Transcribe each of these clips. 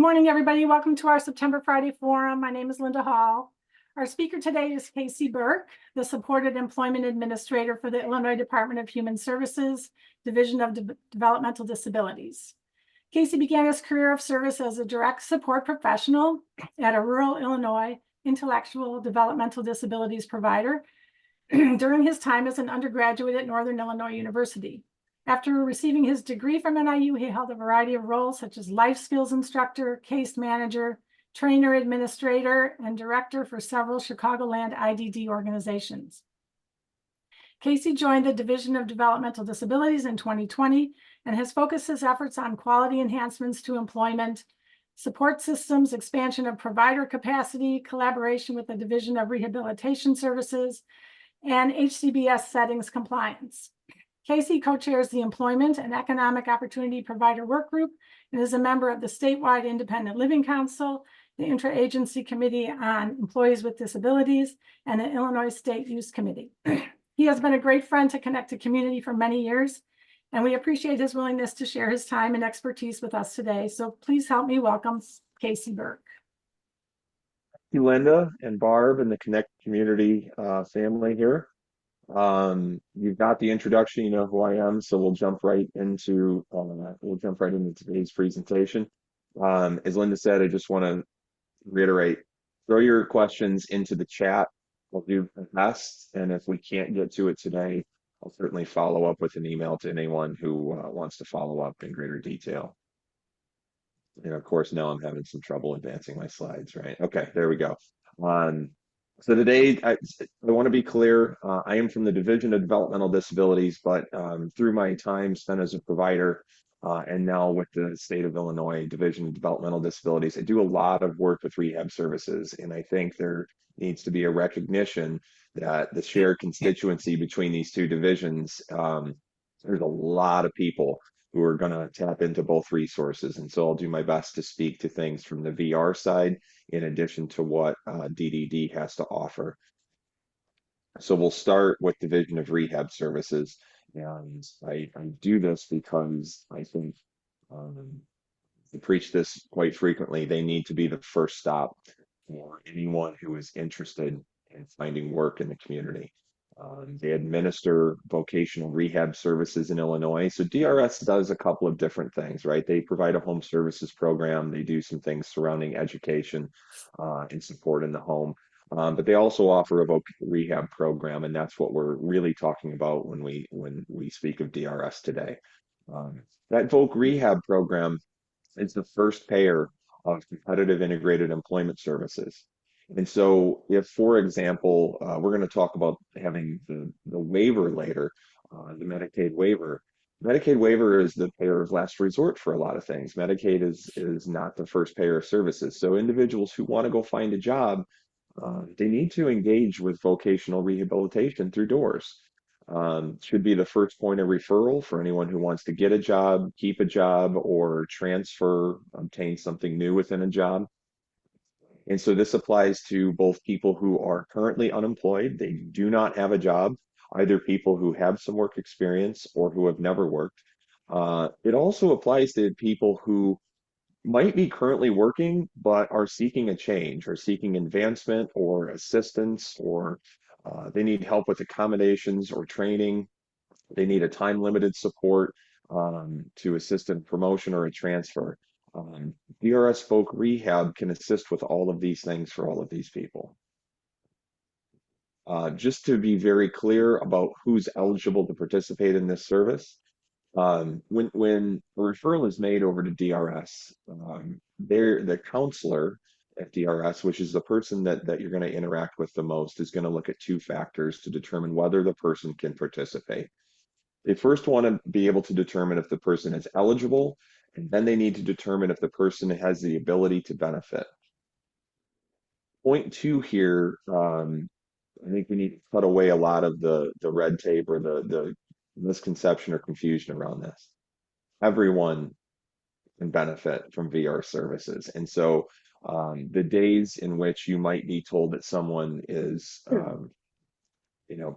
morning, everybody. Welcome to our September Friday Forum. My name is Linda Hall. Our speaker today is Casey Burke, the Supported Employment Administrator for the Illinois Department of Human Services, Division of Developmental Disabilities. Casey began his career of service as a direct support professional at a rural Illinois intellectual developmental disabilities provider during his time as an undergraduate at Northern Illinois University. After receiving his degree from NIU, he held a variety of roles such as life skills instructor, case manager, trainer administrator, and director for several Chicagoland IDD organizations. Casey joined the Division of Developmental Disabilities in 2020 and has focused his efforts on quality enhancements to employment, support systems, expansion of provider capacity, collaboration with the Division of Rehabilitation Services, and HCBS settings compliance. Casey co-chairs the Employment and Economic Opportunity Provider Work Group and is a member of the statewide Independent Living Council, the Interagency Committee on Employees with Disabilities, and the Illinois State Youth Committee. He has been a great friend to Connected Community for many years, and we appreciate his willingness to share his time and expertise with us today. So please help me welcome Casey Burke. Thank you, Linda and Barb and the Connect Community family here. You've got the introduction, you know who I am, so we'll jump right into today's presentation. As Linda said, I just want to reiterate, throw your questions into the chat. We'll do the best, and if we can't get to it today, I'll certainly follow up with an email to anyone who wants to follow up in greater detail. And of course, now I'm having some trouble advancing my slides, right? Okay, there we go. So today, I want to be clear, I am from the Division of Developmental Disabilities, but through my time spent as a provider and now with the state of Illinois Division of Developmental Disabilities, I do a lot of work with rehab services. And I think there needs to be a recognition that the shared constituency between these two divisions, there's a lot of people who are going to tap into both resources. And so I'll do my best to speak to things from the VR side in addition to what DDD has to offer. So we'll start with Division of Rehab Services. And I do this because I think I preach this quite frequently. They need to be the first stop for anyone who is interested in finding work in the community. They administer vocational rehab services in Illinois. So DRS does a couple of different things, right? They provide a home services program. They do some things surrounding education and support in the home. But they also offer a vocational rehab program, and that's what we're really talking about when we speak of DRS today. That voc rehab program is the first payer of competitive integrated employment services. And so if, for example, we're going to talk about having the waiver later, the Medicaid waiver. Medicaid waiver is the payer of last resort for a lot of things. Medicaid is not the first payer of services. So individuals who want to go find a job, they need to engage with vocational rehabilitation through doors. Should be the first point of referral for anyone who wants to get a job, keep a job, or transfer, obtain something new within a job. And so this applies to both people who are currently unemployed, they do not have a job, either people who have some work experience or who have never worked. It also applies to people who might be currently working, but are seeking a change or seeking advancement or assistance, or they need help with accommodations or training. They need a time-limited support to assist in promotion or a transfer. DRS Voc Rehab can assist with all of these things for all of these people. Just to be very clear about who's eligible to participate in this service, when a referral is made over to DRS, the counselor at DRS, which is the person that you're going to interact with the most, is going to look at two factors to determine whether the person can participate. They first want to be able to determine if the person is eligible, and then they need to determine if the person has the ability to benefit. Point two here, I think we need to cut away a lot of the red tape or the misconception or confusion around this. Everyone can benefit from VR services. And so the days in which you might be told that someone is,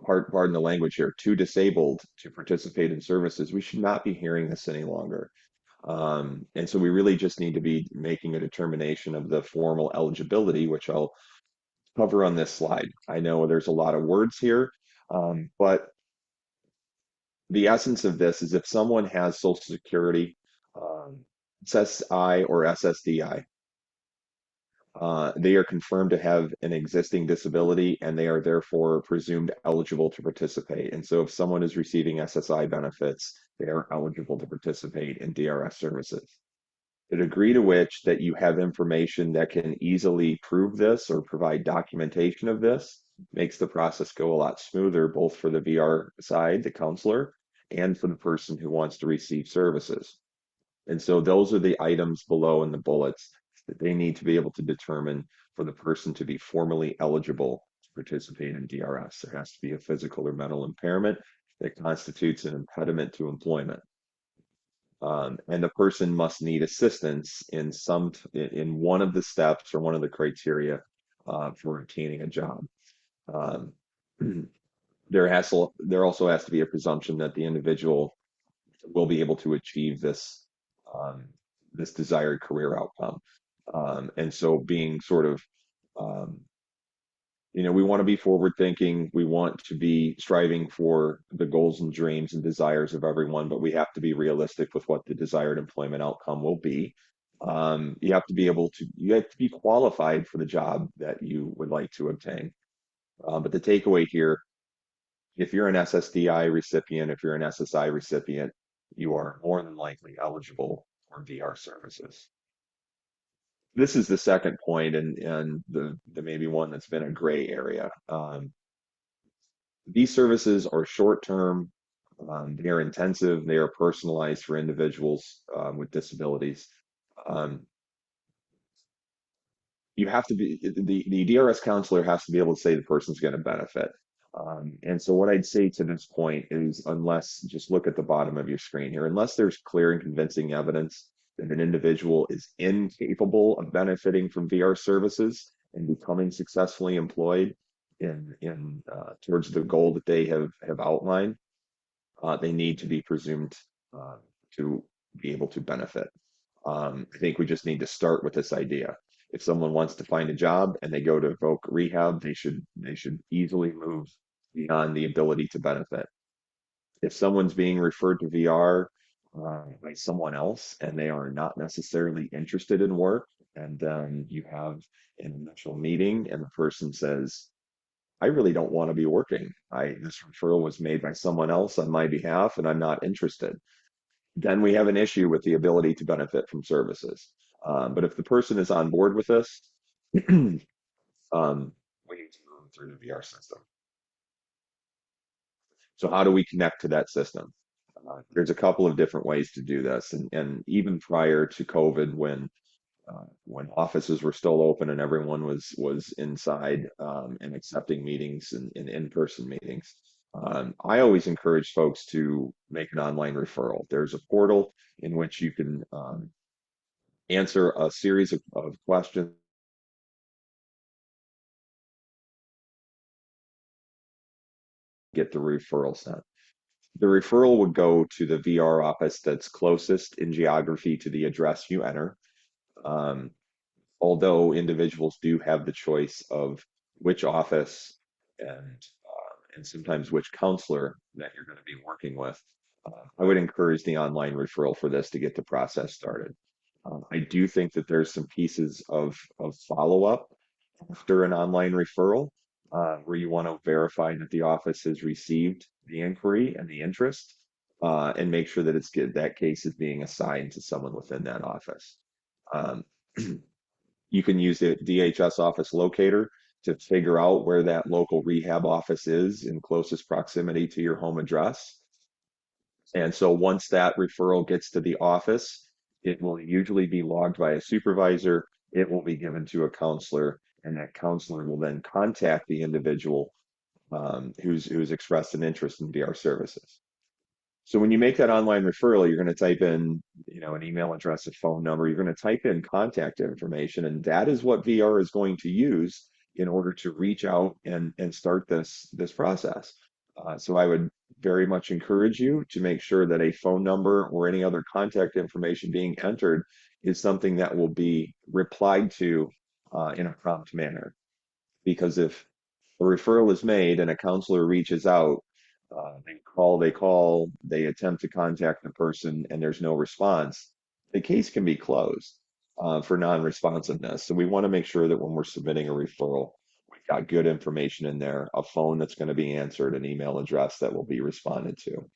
pardon the language here, too disabled to participate in services, we should not be hearing this any longer. And so we really just need to be making a determination of the formal eligibility, which I'll cover on this slide. I know there's a lot of words here, but the essence of this is if someone has Social Security, SSI or SSDI, they are confirmed to have an existing disability and they are therefore presumed eligible to participate. And so if someone is receiving SSI benefits, they are eligible to participate in DRS services. The degree to which that you have information that can easily prove this or provide documentation of this makes the process go a lot smoother, both for the VR side, the counselor, and for the person who wants to receive services. And so those are the items below in the bullets that they need to be able to determine for the person to be formally eligible to participate in DRS. There has to be a physical or mental impairment that constitutes an impediment to employment. And the person must need assistance in one of the steps or one of the criteria for obtaining a job. Um, there also has to be a presumption that the individual will be able to achieve um, this desired career outcome. And so being sort of um, we want to be forward thinking. We want to be striving for the goals and dreams and desires of everyone, but we have to be realistic with what the desired employment outcome will be. You have to be qualified for the job that you would like to obtain. But the takeaway here, if you're an SSDI recipient, if you're an SSI recipient, you are more than likely eligible for VR services. This is the second point, and the maybe one that's been a gray area. These services are short term, they are intensive, they are personalized for individuals with disabilities. Um, you have to be the DRS counselor has to be able to say the person's going to benefit. And so what I'd say to this point is unless just look at the bottom of your screen here, unless there's clear and convincing evidence that an individual is incapable of benefiting from VR services and becoming successfully employed in towards the goal that they have outlined, they need to be presumed to be able to benefit. I think we just need to start with this idea. If someone wants to find a job and they go to Voc Rehab, they should easily move beyond the ability to benefit. If someone's being referred to VR by someone else and they are not necessarily interested in work, and then you have an initial meeting and the person says, I really don't want to be working. This referral was made by someone else on my behalf, and I'm not interested. Then we have an issue with the ability to benefit from services. But if the person is on board with this, we need to move through the VR system. So how do we connect to that system? There's a couple of different ways to do this, and even prior to COVID, when offices were still open and everyone was inside and accepting meetings and in-person meetings. I always encourage folks to make an online referral. There's a portal in which you can answer a series of questions, get the referral sent. The referral would go to the VR office that's closest in geography to the address you enter. Um, Although individuals do have the choice of which office and sometimes which counselor that you're going to be working with, I would encourage the online referral for this to get the process started. I do think that there's some pieces of follow-up after an online referral where you want to verify that the office has received the inquiry and the interest and make sure that that case is being assigned to someone within that office. Um, You can use the DHS office locator to figure out where that local rehab office is in closest proximity to your home address. And so once that referral gets to the office, it will usually be logged by a supervisor. It will be given to a counselor, and that counselor will then contact the individual who's expressed an interest in VR services. So when you make that online referral, you're going to type in, an email address, a phone number. You're going to type in contact information, and that is what VR is going to use in order to reach out and start this process. So I would very much encourage you to make sure that a phone number or any other contact information being entered is something that will be replied to in a prompt manner. Because if a referral is made and a counselor reaches out, they attempt to contact the person, and there's no response, the case can be closed for non-responsiveness. So we want to make sure that when we're submitting a referral, we've got good information in there, a phone that's going to be answered, an email address that will be responded to,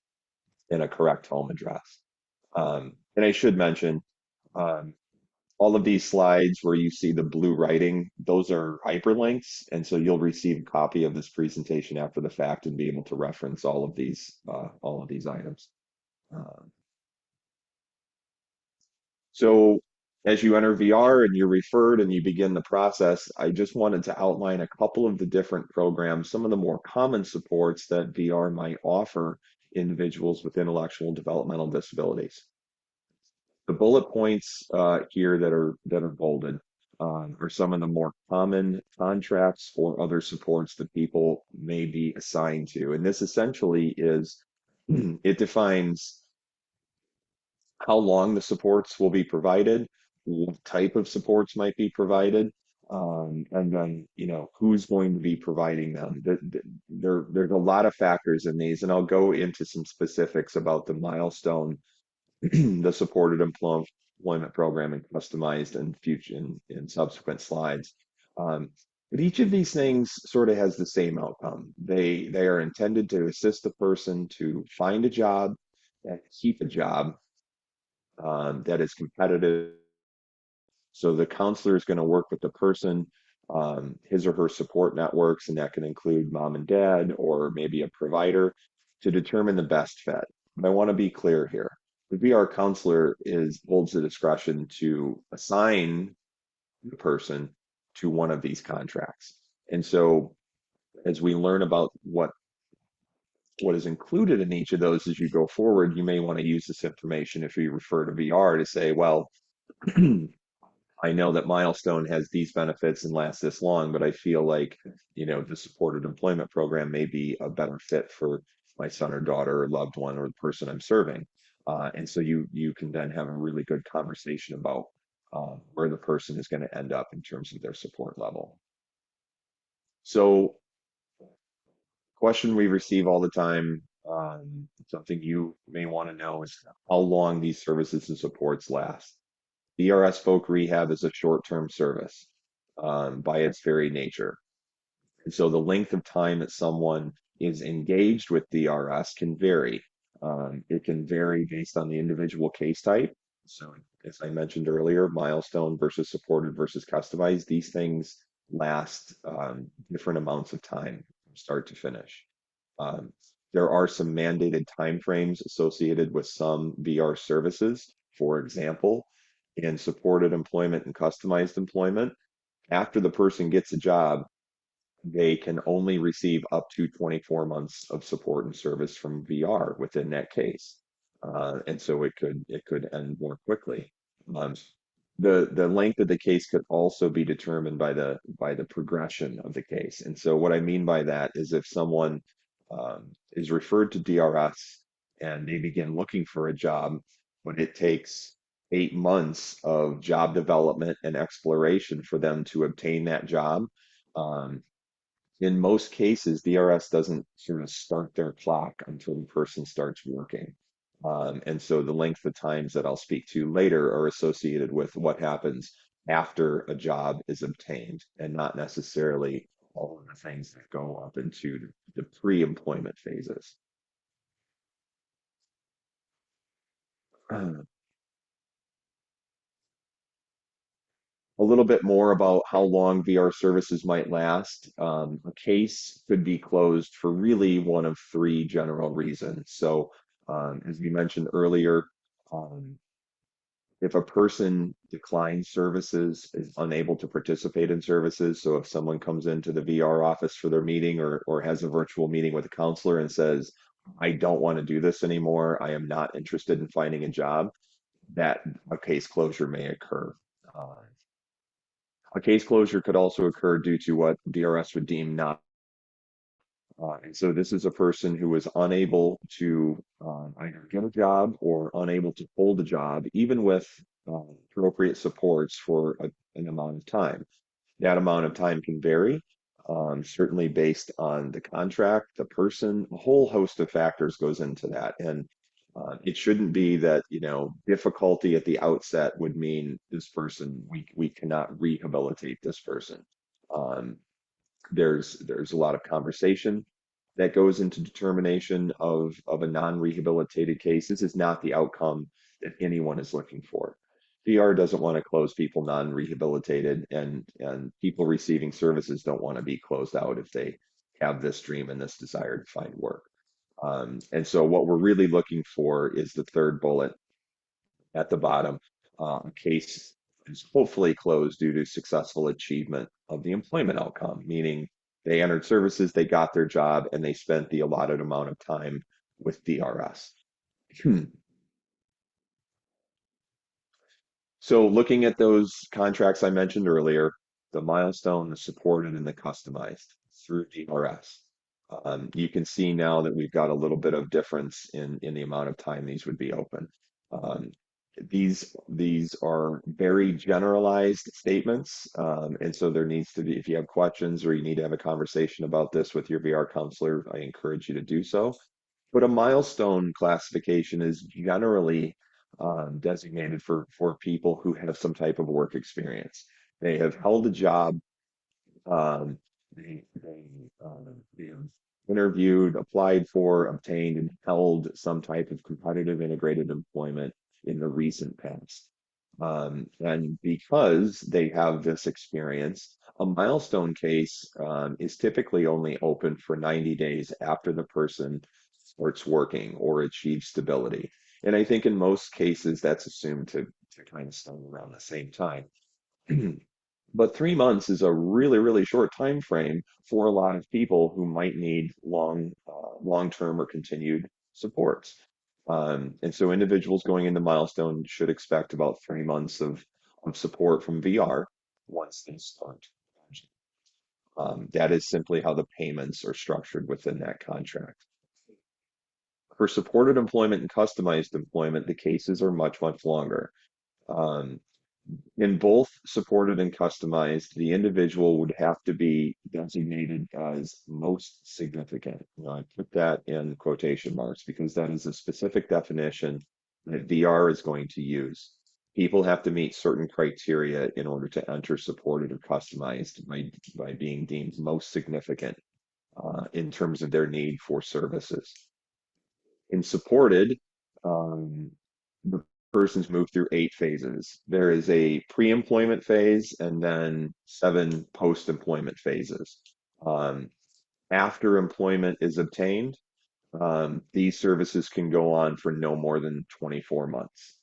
and a correct home address. And I should mention, um, all of these slides where you see the blue writing, those are hyperlinks. And so you'll receive a copy of this presentation after the fact and be able to reference all of these items. Uh, so as you enter VR and you're referred and you begin the process, I just wanted to outline a couple of the different programs, some of the more common supports that VR might offer individuals with intellectual and developmental disabilities. The bullet points here that are bolded are some of the more common contracts or other supports that people may be assigned to. And this essentially is it defines how long the supports will be provided, what type of supports might be provided, and then who's going to be providing them. There's a lot of factors in these, and I'll go into some specifics about the milestone the supported employment program and customized in future in subsequent slides. But each of these things sort of has the same outcome. They are intended to assist the person to find a job and keep a job that is competitive. So the counselor is going to work with the person, his or her support networks, and that can include mom and dad or maybe a provider to determine the best fit. But I want to be clear here. The VR counselor holds the discretion to assign the person to one of these contracts. And so as we learn about what is included in each of those as you go forward, you may want to use this information if you refer to VR to say, well, I know that Milestone has these benefits and lasts this long, but I feel like, the supported employment program may be a better fit for my son or daughter or loved one or the person I'm serving. And so you can then have a really good conversation about where the person is going to end up in terms of their support level. So, question we receive all the time, something you may want to know is how long these services and supports last. DRS Folk Rehab is a short-term service by its very nature. And so the length of time that someone is engaged with DRS can vary. It can vary based on the individual case type. So as I mentioned earlier, milestone versus supported versus customized, these things last different amounts of time from start to finish. Um, there are some mandated timeframes associated with some VR services. For example, in supported employment and customized employment, after the person gets a job, they can only receive up to 24 months of support and service from VR within that case. And so it could end more quickly. Um, the length of the case could also be determined by the progression of the case. And so what I mean by that is if someone is referred to DRS and they begin looking for a job, but it takes 8 months of job development and exploration for them to obtain that job. Um, in most cases, DRS doesn't sort of start their clock until the person starts working. And so the length of times that I'll speak to later are associated with what happens after a job is obtained and not necessarily all of the things that go up into the pre-employment phases. A little bit more about how long VR services might last. A case could be closed for really one of three general reasons. So, as we mentioned earlier, um, if a person declines services, is unable to participate in services, so if someone comes into the VR office for their meeting or has a virtual meeting with a counselor and says, I don't want to do this anymore, I am not interested in finding a job, that a case closure may occur. A case closure could also occur due to what DRS would deem not And so this is a person who is unable to either get a job or unable to hold a job, even with appropriate supports for an amount of time. That amount of time can vary, certainly based on the contract, the person, a whole host of factors goes into that. And it shouldn't be that, difficulty at the outset would mean this person, we cannot rehabilitate this person. Um, there's a lot of conversation that goes into determination of a non-rehabilitated case. This is not the outcome that anyone is looking for. VR doesn't want to close people non-rehabilitated, and people receiving services don't want to be closed out if they have this dream and this desire to find work. And so what we're really looking for is the third bullet at the bottom. A case is hopefully closed due to successful achievement of the employment outcome, meaning they entered services, they got their job, and they spent the allotted amount of time with DRS. So looking at those contracts I mentioned earlier, the milestone, the supported, and the customized through DRS. You can see now that we've got a little bit of difference in the amount of time these would be open. Um, these are very generalized statements, and so there needs to be, if you have questions or you need to have a conversation about this with your VR counselor, I encourage you to do so. But a milestone classification is generally designated for people who have some type of work experience. They have held a job, um, they have interviewed, applied for, obtained, and held some type of competitive integrated employment in the recent past. And because they have this experience, a milestone case is typically only open for 90 days after the person starts working or achieves stability. And I think in most cases that's assumed to kind of start around the same time. But 3 months is a really, really short time frame for a lot of people who might need long-term or continued supports. And so individuals going into milestone should expect about 3 months of support from VR once they start. That is simply how the payments are structured within that contract. For supported employment and customized employment, the cases are much, much longer. Um, in both supported and customized, the individual would have to be designated as most significant. I put that in quotation marks because that is a specific definition that VR is going to use. People have to meet certain criteria in order to enter supported or customized by being deemed most significant in terms of their need for services. In supported, the persons move through 8 phases. There is a pre-employment phase and then 7 post-employment phases. Um, After employment is obtained, these services can go on for no more than 24 months.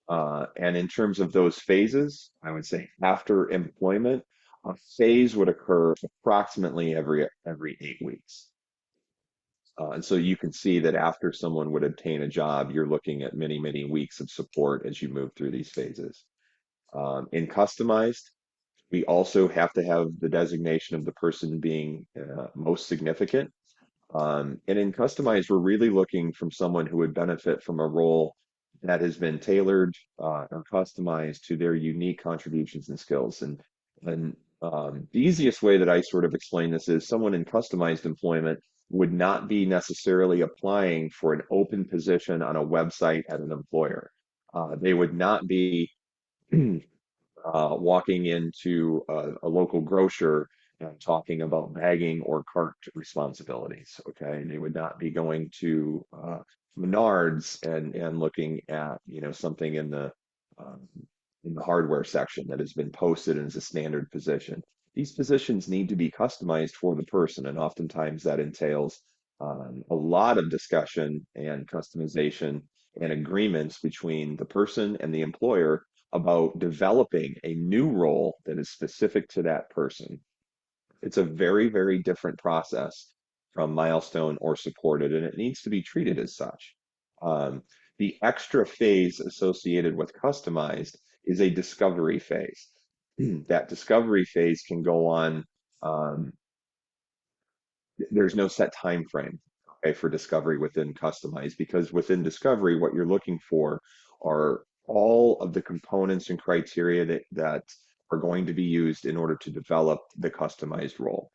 And in terms of those phases, I would say after employment, a phase would occur approximately every 8 weeks. And so you can see that after someone would obtain a job, you're looking at many, many weeks of support as you move through these phases. In customized, we also have to have the designation of the person being most significant. And in customized, we're really looking from someone who would benefit from a role that has been tailored or customized to their unique contributions and skills. And the easiest way that I sort of explain this is someone in customized employment would not be necessarily applying for an open position on a website at an employer. They would not be walking into a local grocer and talking about bagging or cart responsibilities. Okay, they would not be going to Menards and looking at something in the hardware section that has been posted as a standard position. These positions need to be customized for the person, and oftentimes that entails a lot of discussion and customization and agreements between the person and the employer about developing a new role that is specific to that person. It's a very, very different process from milestone or supported, and it needs to be treated as such. Um, the extra phase associated with customized is a discovery phase. That discovery phase can go on um, there's no set time frame, okay, for discovery within customized, because within discovery, what you're looking for are all of the components and criteria that are going to be used in order to develop the customized role.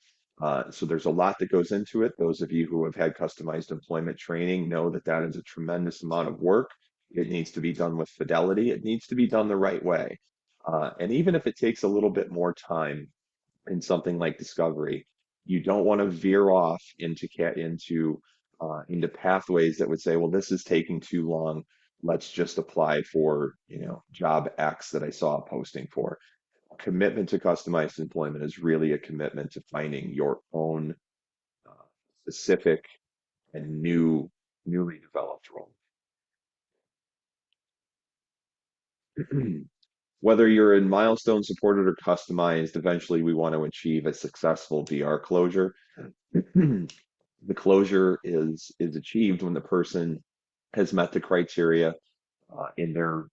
So there's a lot that goes into it. Those of you who have had customized employment training know that that is a tremendous amount of work. It needs to be done with fidelity. It needs to be done the right way. And even if it takes a little bit more time in something like discovery, you don't want to veer off into pathways that would say, well, this is taking too long. Let's just apply for, job X that I saw a posting for. Commitment to customized employment is really a commitment to finding your own uh, specific and newly developed role. Whether you're in milestone supported or customized, eventually we want to achieve a successful VR closure. The closure is achieved when the person has met the criteria in their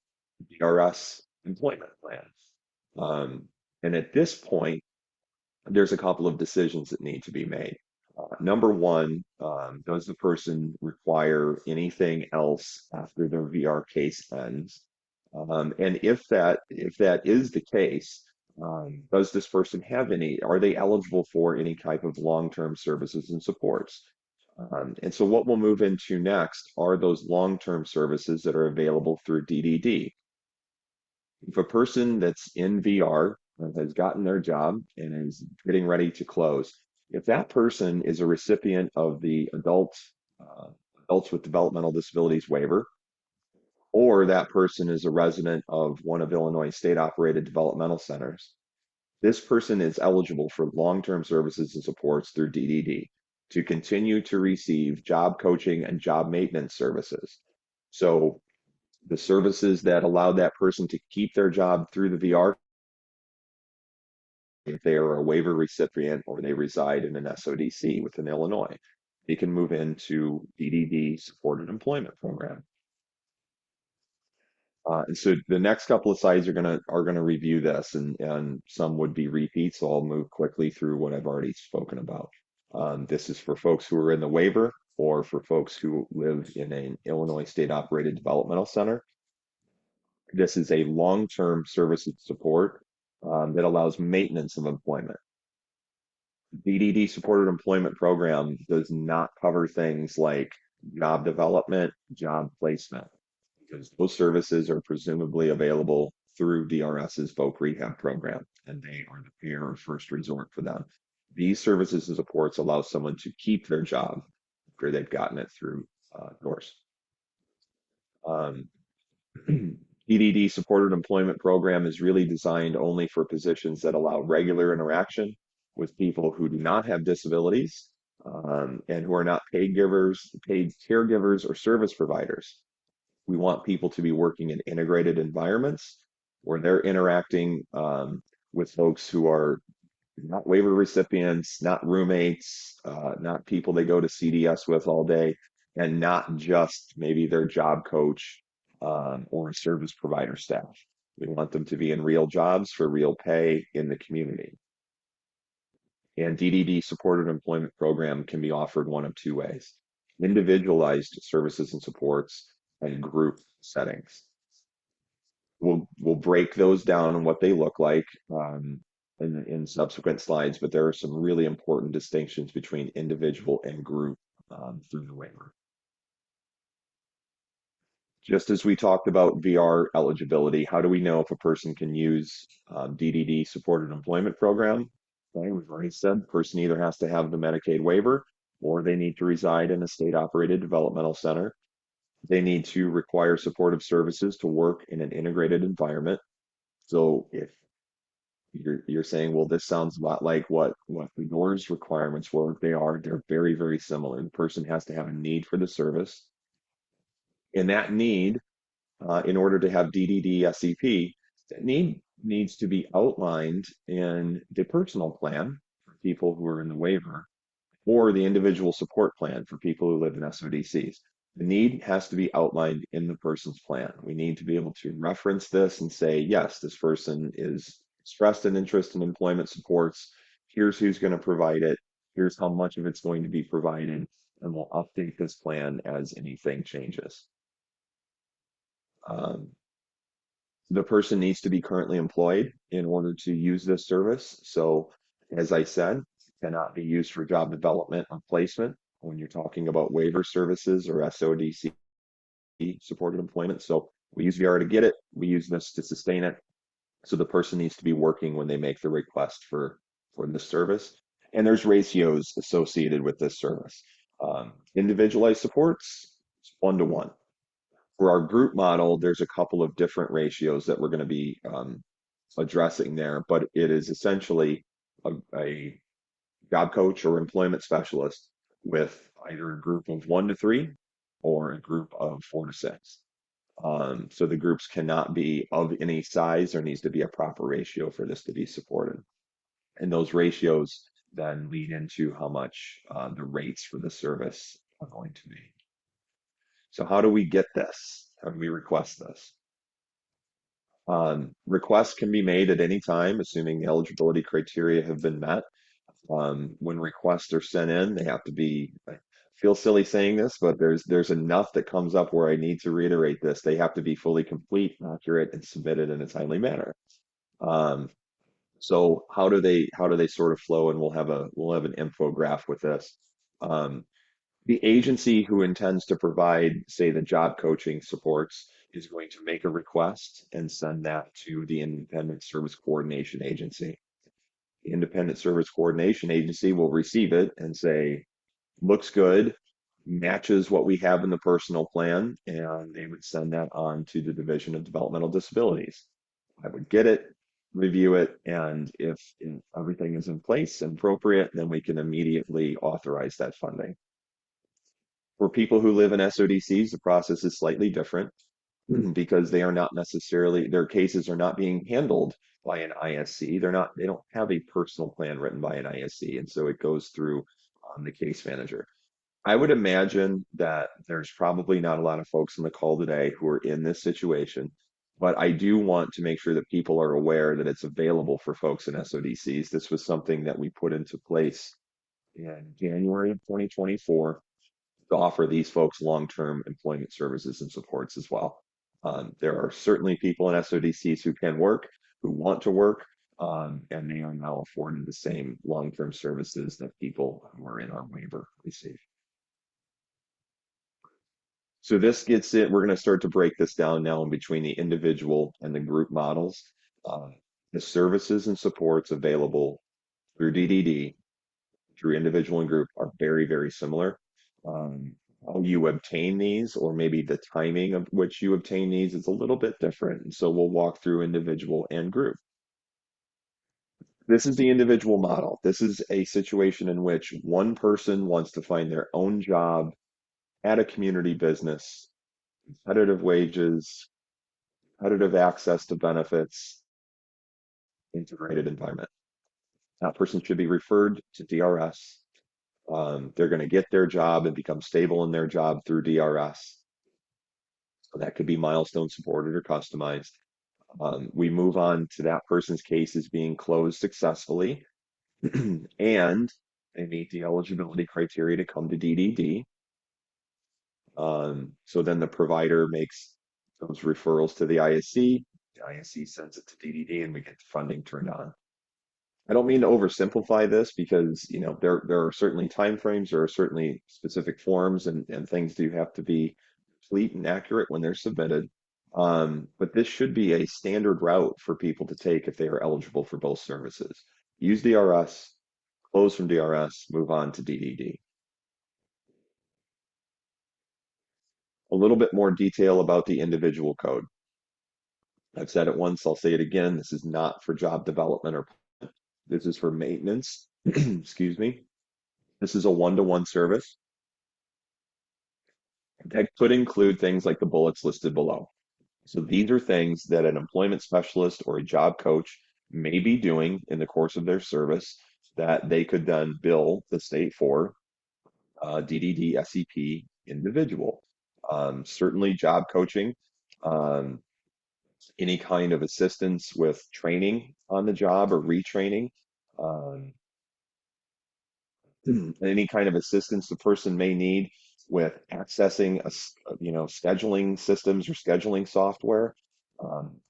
DRS employment plan. And at this point, there's a couple of decisions that need to be made. Number one, does the person require anything else after their VR case ends? And if that is the case, does this person have are they eligible for any type of long-term services and supports? And so what we'll move into next are those long-term services that are available through DDD. If a person that's in VR has gotten their job and is getting ready to close, if that person is a recipient of the adults with developmental disabilities waiver, or that person is a resident of one of Illinois state-operated developmental centers, this person is eligible for long-term services and supports through DDD to continue to receive job coaching and job maintenance services. So the services that allow that person to keep their job through the VR, if they are a waiver recipient or they reside in an SODC within Illinois, they can move into DDD supported employment program. And so the next couple of slides are gonna review this, and some would be repeats, so I'll move quickly through what I've already spoken about. This is for folks who are in the waiver or for folks who live in an Illinois state-operated developmental center. This is a long-term service and support that allows maintenance of employment. DDD supported employment program does not cover things like job development, job placement, because those services are presumably available through DRS's Voc Rehab program, and they are the payer of first resort for them. These services and supports allow someone to keep their job after they've gotten it through doors. DDD supported employment program is really designed only for positions that allow regular interaction with people who do not have disabilities and who are not paid caregivers, or service providers. We want people to be working in integrated environments where they're interacting with folks who are not waiver recipients, not roommates, not people they go to CDS with all day, and not just maybe their job coach or a service provider staff. We want them to be in real jobs for real pay in the community. And DDD supported employment program can be offered one of two ways: individualized services and supports and group settings. We'll break those down and what they look like in subsequent slides, but there are some really important distinctions between individual and group through the waiver. Just as we talked about VR eligibility, how do we know if a person can use DDD supported employment program? Okay, we've already said the person either has to have the Medicaid waiver or they need to reside in a state operated developmental center. They need to require supportive services to work in an integrated environment. So if you're saying, well, this sounds a lot like what the doors requirements were, they're very, very similar. The person has to have a need for the service. And that need, in order to have DDD SEP, that need needs to be outlined in the personal plan for people who are in the waiver, or the individual support plan for people who live in SODCs. The need has to be outlined in the person's plan. We need to be able to reference this and say, yes, this person is expressed an interest in employment supports. Here's who's going to provide it. Here's how much of it's going to be provided, and we'll update this plan as anything changes. Um, the person needs to be currently employed in order to use this service. So, as I said, cannot be used for job development or placement when you're talking about waiver services or SODC supported employment. So we use VR to get it. We use this to sustain it. So the person needs to be working when they make the request for this service. And there's ratios associated with this service. Individualized supports, 1-to-1. For our group model, there's a couple of different ratios that we're going to be addressing there, but it is essentially a job coach or employment specialist with either a group of 1-to-3 or a group of 4-to-6. So the groups cannot be of any size. There needs to be a proper ratio for this to be supported. And those ratios then lead into how much the rates for the service are going to be. So how do we get this? How do we request this? Requests can be made at any time, assuming the eligibility criteria have been met. When requests are sent in, they have to be, I feel silly saying this, but there's enough that comes up where I need to reiterate this. They have to be fully complete, accurate, and submitted in a timely manner. Um, so how do they sort of flow? And we'll have an infograph with this. Um, the agency who intends to provide, say, the job coaching supports is going to make a request and send that to the Independent Service Coordination Agency. The Independent Service Coordination Agency will receive it and say, looks good, matches what we have in the personal plan, and they would send that on to the Division of Developmental Disabilities. I would get it, review it, and if everything is in place and appropriate, then we can immediately authorize that funding. For people who live in SODCs, the process is slightly different because they are not necessarily, their cases are not being handled by an ISC. They don't have a personal plan written by an ISC. And so it goes through the case manager. I would imagine that there's probably not a lot of folks on the call today who are in this situation, but I do want to make sure that people are aware that it's available for folks in SODCs. This was something that we put into place in January of 2024 to offer these folks long-term employment services and supports as well. There are certainly people in SODCs who can work, who want to work, and they are now afforded the same long-term services that people who are in our waiver receive. So this gets it. We're going to start to break this down now in between the individual and the group models. Uh, the services and supports available through DDD, through individual and group, are very, very similar. How you obtain these, or maybe the timing of which you obtain these, is a little bit different. And so we'll walk through individual and group. This is the individual model. This is a situation in which one person wants to find their own job at a community business, competitive wages, competitive access to benefits, integrated environment. That person should be referred to DRS. They're going to get their job and become stable in their job through DRS. So that could be milestone supported or customized. We move on to that person's case as being closed successfully, and they meet the eligibility criteria to come to DDD. So then the provider makes those referrals to the ISC. The ISC sends it to DDD, and we get the funding turned on. I don't mean to oversimplify this because there are certainly timeframes, there are certainly specific forms and things do have to be complete and accurate when they're submitted. But this should be a standard route for people to take if they are eligible for both services. Use DRS, close from DRS, move on to DDD. A little bit more detail about the individual code. I've said it once, I'll say it again. This is not for job development, or this is for maintenance. Excuse me. This is a 1-to-1 service that could include things like the bullets listed below. So these are things that an employment specialist or a job coach may be doing in the course of their service that they could then bill the state for, DDD, SEP, individual. Certainly job coaching, any kind of assistance with training on the job or retraining, any kind of assistance the person may need with accessing scheduling systems or scheduling software.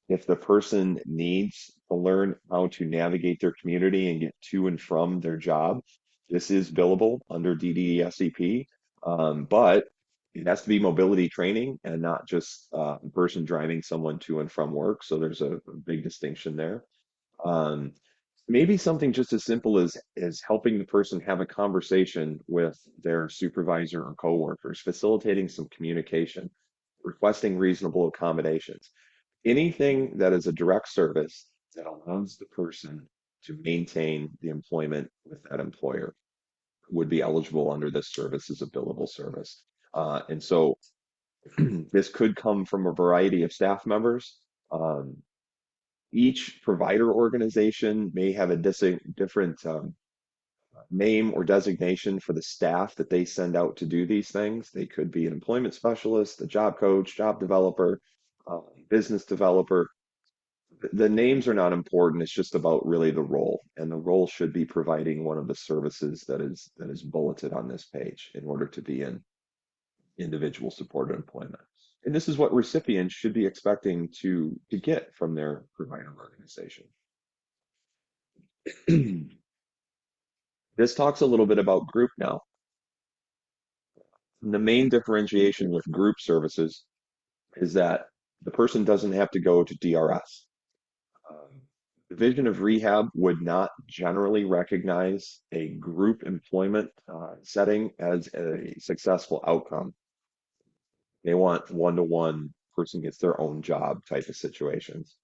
If the person needs to learn how to navigate their community and get to and from their job, this is billable under DDESEP, but it has to be mobility training and not just a person driving someone to and from work. So there's a big distinction there. Um, Maybe something just as simple as helping the person have a conversation with their supervisor or coworkers, facilitating some communication, requesting reasonable accommodations. Anything that is a direct service that allows the person to maintain the employment with that employer would be eligible under this service as a billable service. And so this could come from a variety of staff members. Um, each provider organization may have a different name or designation for the staff that they send out to do these things. They could be an employment specialist, a job coach, job developer, business developer. The names are not important. It's just about really the role, and the role should be providing one of the services that is bulleted on this page in order to be in individual supported employment. And this is what recipients should be expecting to get from their provider organization. This talks a little bit about group now. The main differentiation with group services is that the person doesn't have to go to DRS. Division of Rehab would not generally recognize a group employment setting as a successful outcome. They want one-to-one, person gets their own job type of situations.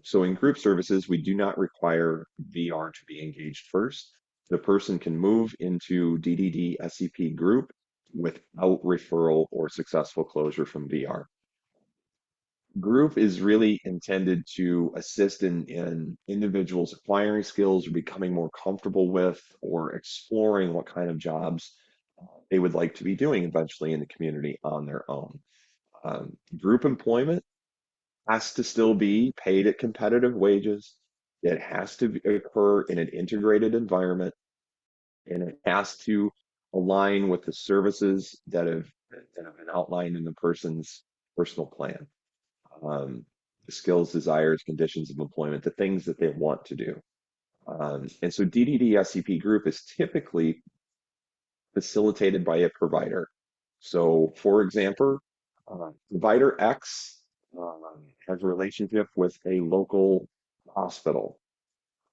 So in group services, we do not require VR to be engaged first. The person can move into DDD SEP group without referral or successful closure from VR. Group is really intended to assist in individuals acquiring skills or becoming more comfortable with or exploring what kind of jobs they would like to be doing eventually in the community on their own. Group employment has to still be paid at competitive wages. It has to occur in an integrated environment, and it has to align with the services that have been outlined in the person's personal plan. The skills, desires, conditions of employment, the things that they want to do. And so DDD SCP group is typically facilitated by a provider. So, for example, provider X has a relationship with a local hospital.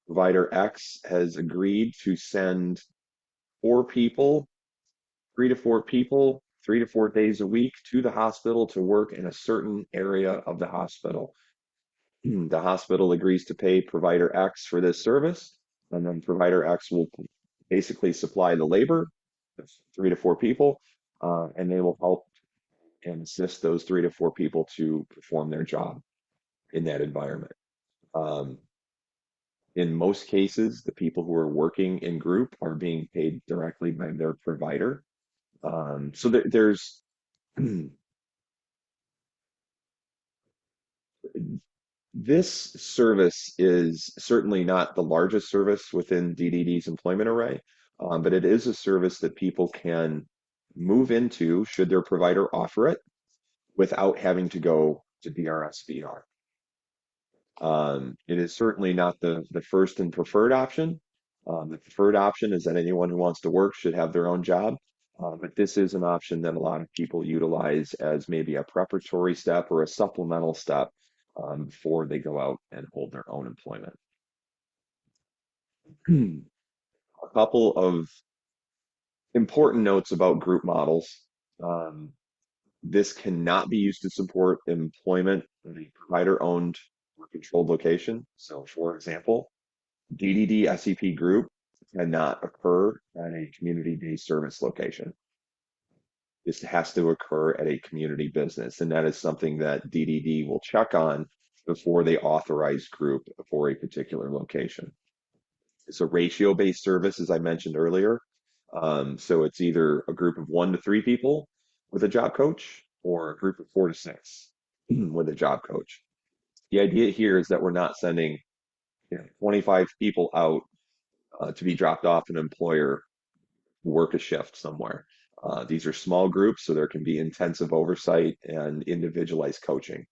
Provider X has agreed to send 4 people, 3 to 4 people, 3 to 4 days a week to the hospital to work in a certain area of the hospital. The hospital agrees to pay provider X for this service, and then provider X will basically supply the labor, 3 to 4 people, and they will help and assist those 3 to 4 people to perform their job in that environment. Um, in most cases, the people who are working in group are being paid directly by their provider. So there's this service is certainly not the largest service within DDD's employment array, but it is a service that people can move into should their provider offer it without having to go to DRS VR. It is certainly not the first and preferred option. The preferred option is that anyone who wants to work should have their own job. But this is an option that a lot of people utilize as maybe a preparatory step or a supplemental step before they go out and hold their own employment. A couple of important notes about group models. Um, this cannot be used to support employment in a provider-owned or controlled location. So, for example, DDD SEP group cannot occur at a community-based service location. This has to occur at a community business, and that is something that DDD will check on before they authorize group for a particular location. It's a ratio-based service, as I mentioned earlier. So it's either a group of 1 to 3 people with a job coach or a group of 4 to 6 with a job coach. The idea here is that we're not sending 25 people out to be dropped off an employer work a shift somewhere. These are small groups, so there can be intensive oversight and individualized coaching.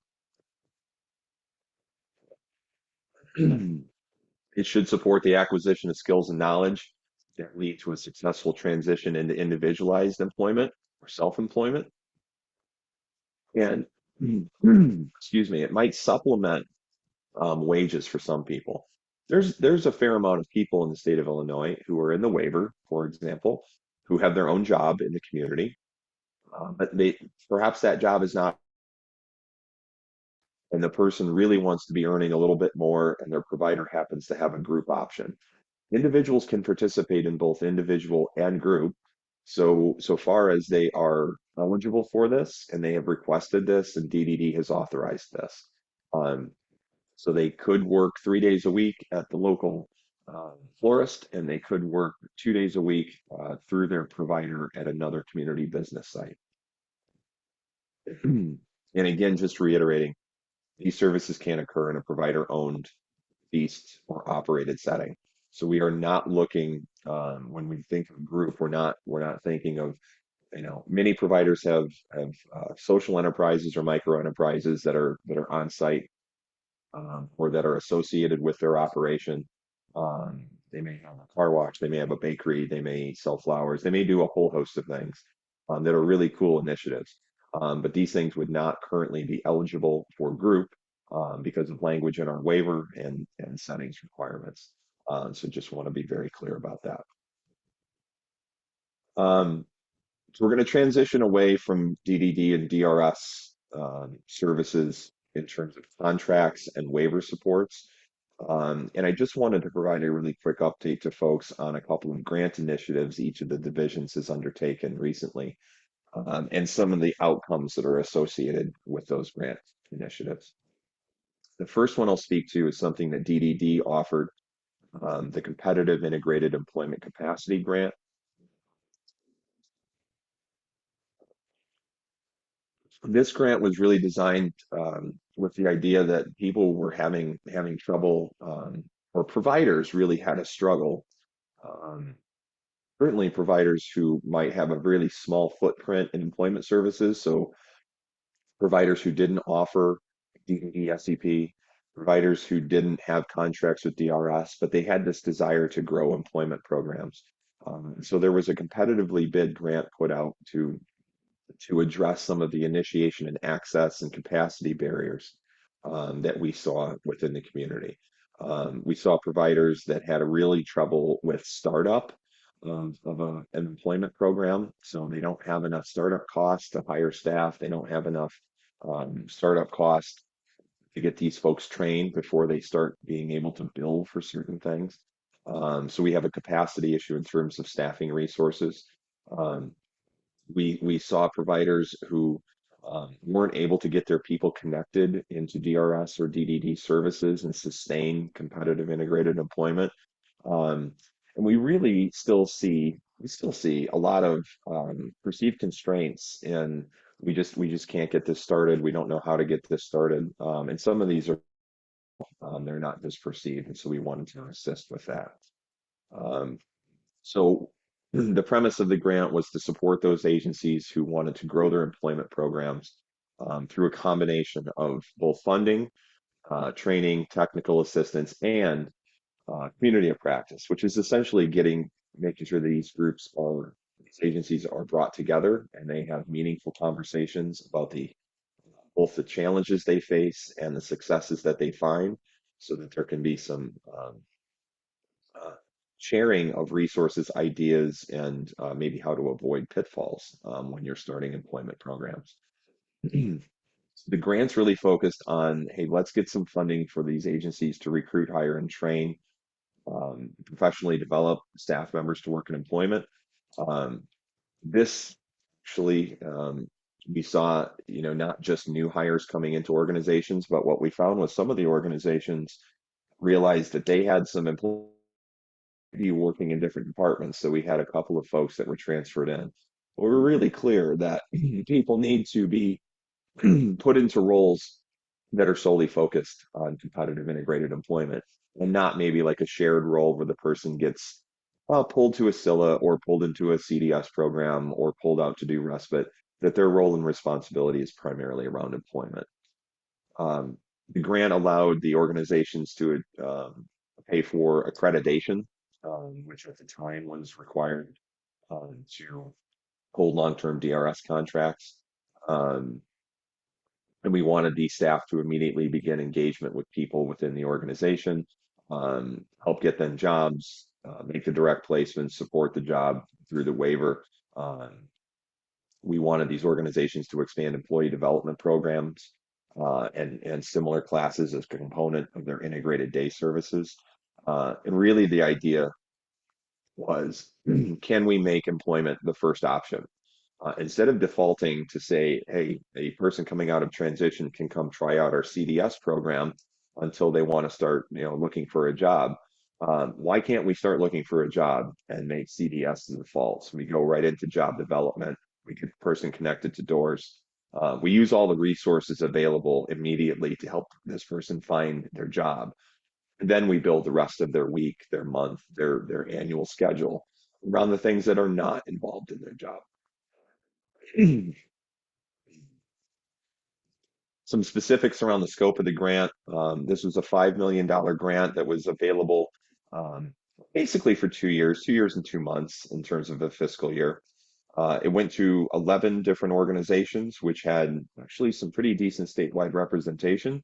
It should support the acquisition of skills and knowledge that lead to a successful transition into individualized employment or self-employment. And excuse me, it might supplement wages for some people. There's a fair amount of people in the state of Illinois who are in the waiver, for example, who have their own job in the community, but they perhaps that job is not, and the person really wants to be earning a little bit more, and their provider happens to have a group option. Individuals can participate in both individual and group. So far as they are eligible for this and they have requested this and DDD has authorized this. Um, so they could work 3 days a week at the local florist, and they could work 2 days a week through their provider at another community business site. And again, just reiterating, these services can occur in a provider-owned, leased, or operated setting. So we are not looking when we think of group, we're not thinking of, many providers have social enterprises or micro enterprises that are on site, or that are associated with their operation. They may have a car wash, they may have a bakery, they may sell flowers, they may do a whole host of things that are really cool initiatives. But these things would not currently be eligible for group because of language in our waiver and settings requirements. So just want to be very clear about that. Um, so we're going to transition away from DDD and DRS services in terms of contracts and waiver supports. And I just wanted to provide a really quick update to folks on a couple of grant initiatives each of the divisions has undertaken recently, and some of the outcomes that are associated with those grant initiatives. The first one I'll speak to is something that DDD offered, the Competitive Integrated Employment Capacity Grant. This grant was really designed with the idea that people were having trouble, or providers really had a struggle. Um, Certainly, providers who might have a really small footprint in employment services, so providers who didn't offer DDD SEP, providers who didn't have contracts with DRS, but they had this desire to grow employment programs. So there was a competitively bid grant put out to address some of the initiation and access and capacity barriers that we saw within the community. We saw providers that had a really trouble with startup an employment program. So they don't have enough startup costs to hire staff. They don't have enough startup costs to get these folks trained before they start being able to bill for certain things. So we have a capacity issue in terms of staffing resources. Um, we saw providers who weren't able to get their people connected into DRS or DDD services and sustain competitive integrated employment. Um, and we still see a lot of perceived constraints, and we just can't get this started. We don't know how to get this started. And some of these are they're not just perceived, and so we wanted to assist with that. Um, so the premise of the grant was to support those agencies who wanted to grow their employment programs through a combination of both funding, training, technical assistance, and community of practice, which is essentially making sure that these agencies are brought together and they have meaningful conversations about both the challenges they face and the successes that they find, so that there can be some uh, sharing of resources, ideas, and maybe how to avoid pitfalls when you're starting employment programs. The grants really focused on, hey, let's get some funding for these agencies to recruit, hire, and train professionally develop staff members to work in employment. Um, this actually, we saw, not just new hires coming into organizations, but what we found was some of the organizations realized that they had some employees working in different departments. So we had a couple of folks that were transferred in. We're really clear that people need to be put into roles that are solely focused on competitive integrated employment, and not maybe like a shared role where the person gets pulled to a SILA or pulled into a CDS program or pulled out to do respite, that their role and responsibility is primarily around employment. Um, the grant allowed the organizations to pay for accreditation, which at the time was required to hold long-term DRS contracts. Um, and we wanted these staff to immediately begin engagement with people within the organization, help get them jobs, make the direct placements, support the job through the waiver. Um, we wanted these organizations to expand employee development programs and similar classes as a component of their integrated day services. And really, the idea was, can we make employment the first option? Instead of defaulting to say, hey, a person coming out of transition can come try out our CDS program until they want to start, looking for a job. Why can't we start looking for a job and make CDS the default? So we go right into job development. We get the person connected to doors. We use all the resources available immediately to help this person find their job. And then we build the rest of their week, their month, their annual schedule around the things that are not involved in their job. Some specifics around the scope of the grant. This was a $5 million grant that was available um, basically for 2 years, 2 years and 2 months in terms of the fiscal year. It went to 11 different organizations, which had actually some pretty decent statewide representation.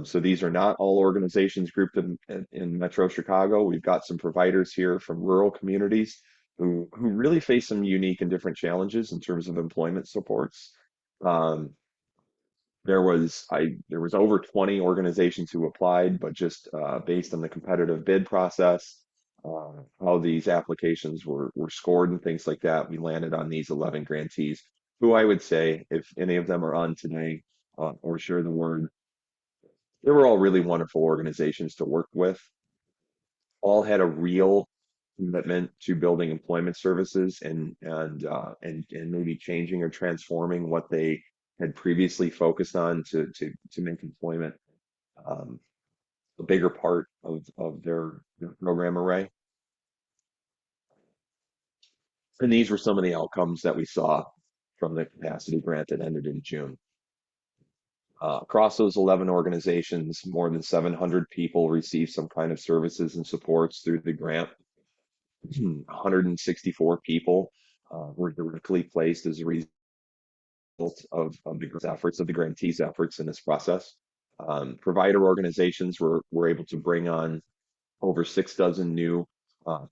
So these are not all organizations grouped in Metro Chicago. We've got some providers here from rural communities who really face some unique and different challenges in terms of employment supports. Um, there was over 20 organizations who applied, but just based on the competitive bid process, how these applications were scored and things like that, we landed on these 11 grantees, who I would say, if any of them are on today or share the word, they were all really wonderful organizations to work with. All had a real commitment to building employment services and maybe changing or transforming what they had previously focused on to make employment um, a bigger part of their program array. And these were some of the outcomes that we saw from the capacity grant that ended in June. Across those 11 organizations, more than 700 people received some kind of services and supports through the grant. 164 people were directly placed as a result of the grantees' efforts in this process. Provider organizations were able to bring on over 6 dozen new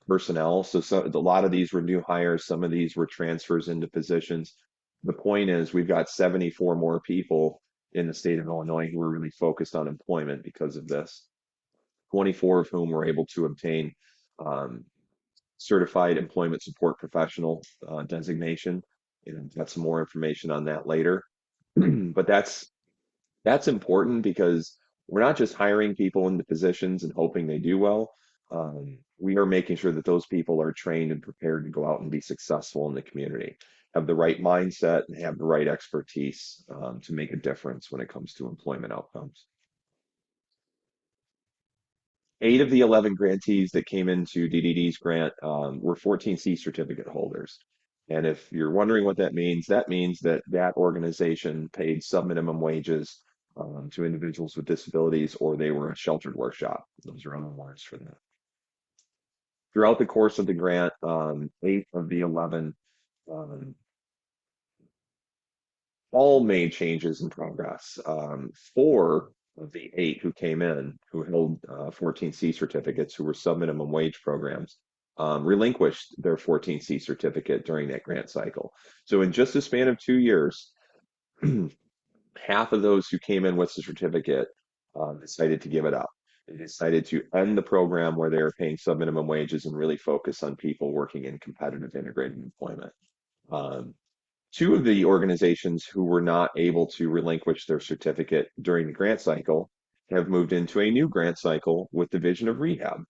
personnel. So a lot of these were new hires. Some of these were transfers into positions. The point is, we've got 74 more people in the state of Illinois who are really focused on employment because of this. 24 of whom were able to obtain um, certified employment support professional designation. And got some more information on that later. But that's important because we're not just hiring people into positions and hoping they do well. We are making sure that those people are trained and prepared to go out and be successful in the community, have the right mindset, and have the right expertise to make a difference when it comes to employment outcomes. 8 of the 11 grantees that came into DDD's grant were 14C certificate holders. And if you're wondering what that means that that organization paid sub-minimum wages to individuals with disabilities, or they were a sheltered workshop. Those are other words for that. Throughout the course of the grant, 8 of the 11 um, all made changes in progress. 4 of the 8 who came in, who held 14C certificates, who were sub-minimum wage programs, relinquished their 14C certificate during that grant cycle. So in just a span of 2 years, half of those who came in with the certificate decided to give it up. They decided to end the program where they are paying sub-minimum wages and really focus on people working in competitive integrated employment. Um, 2 of the organizations who were not able to relinquish their certificate during the grant cycle have moved into a new grant cycle with Division of Rehab,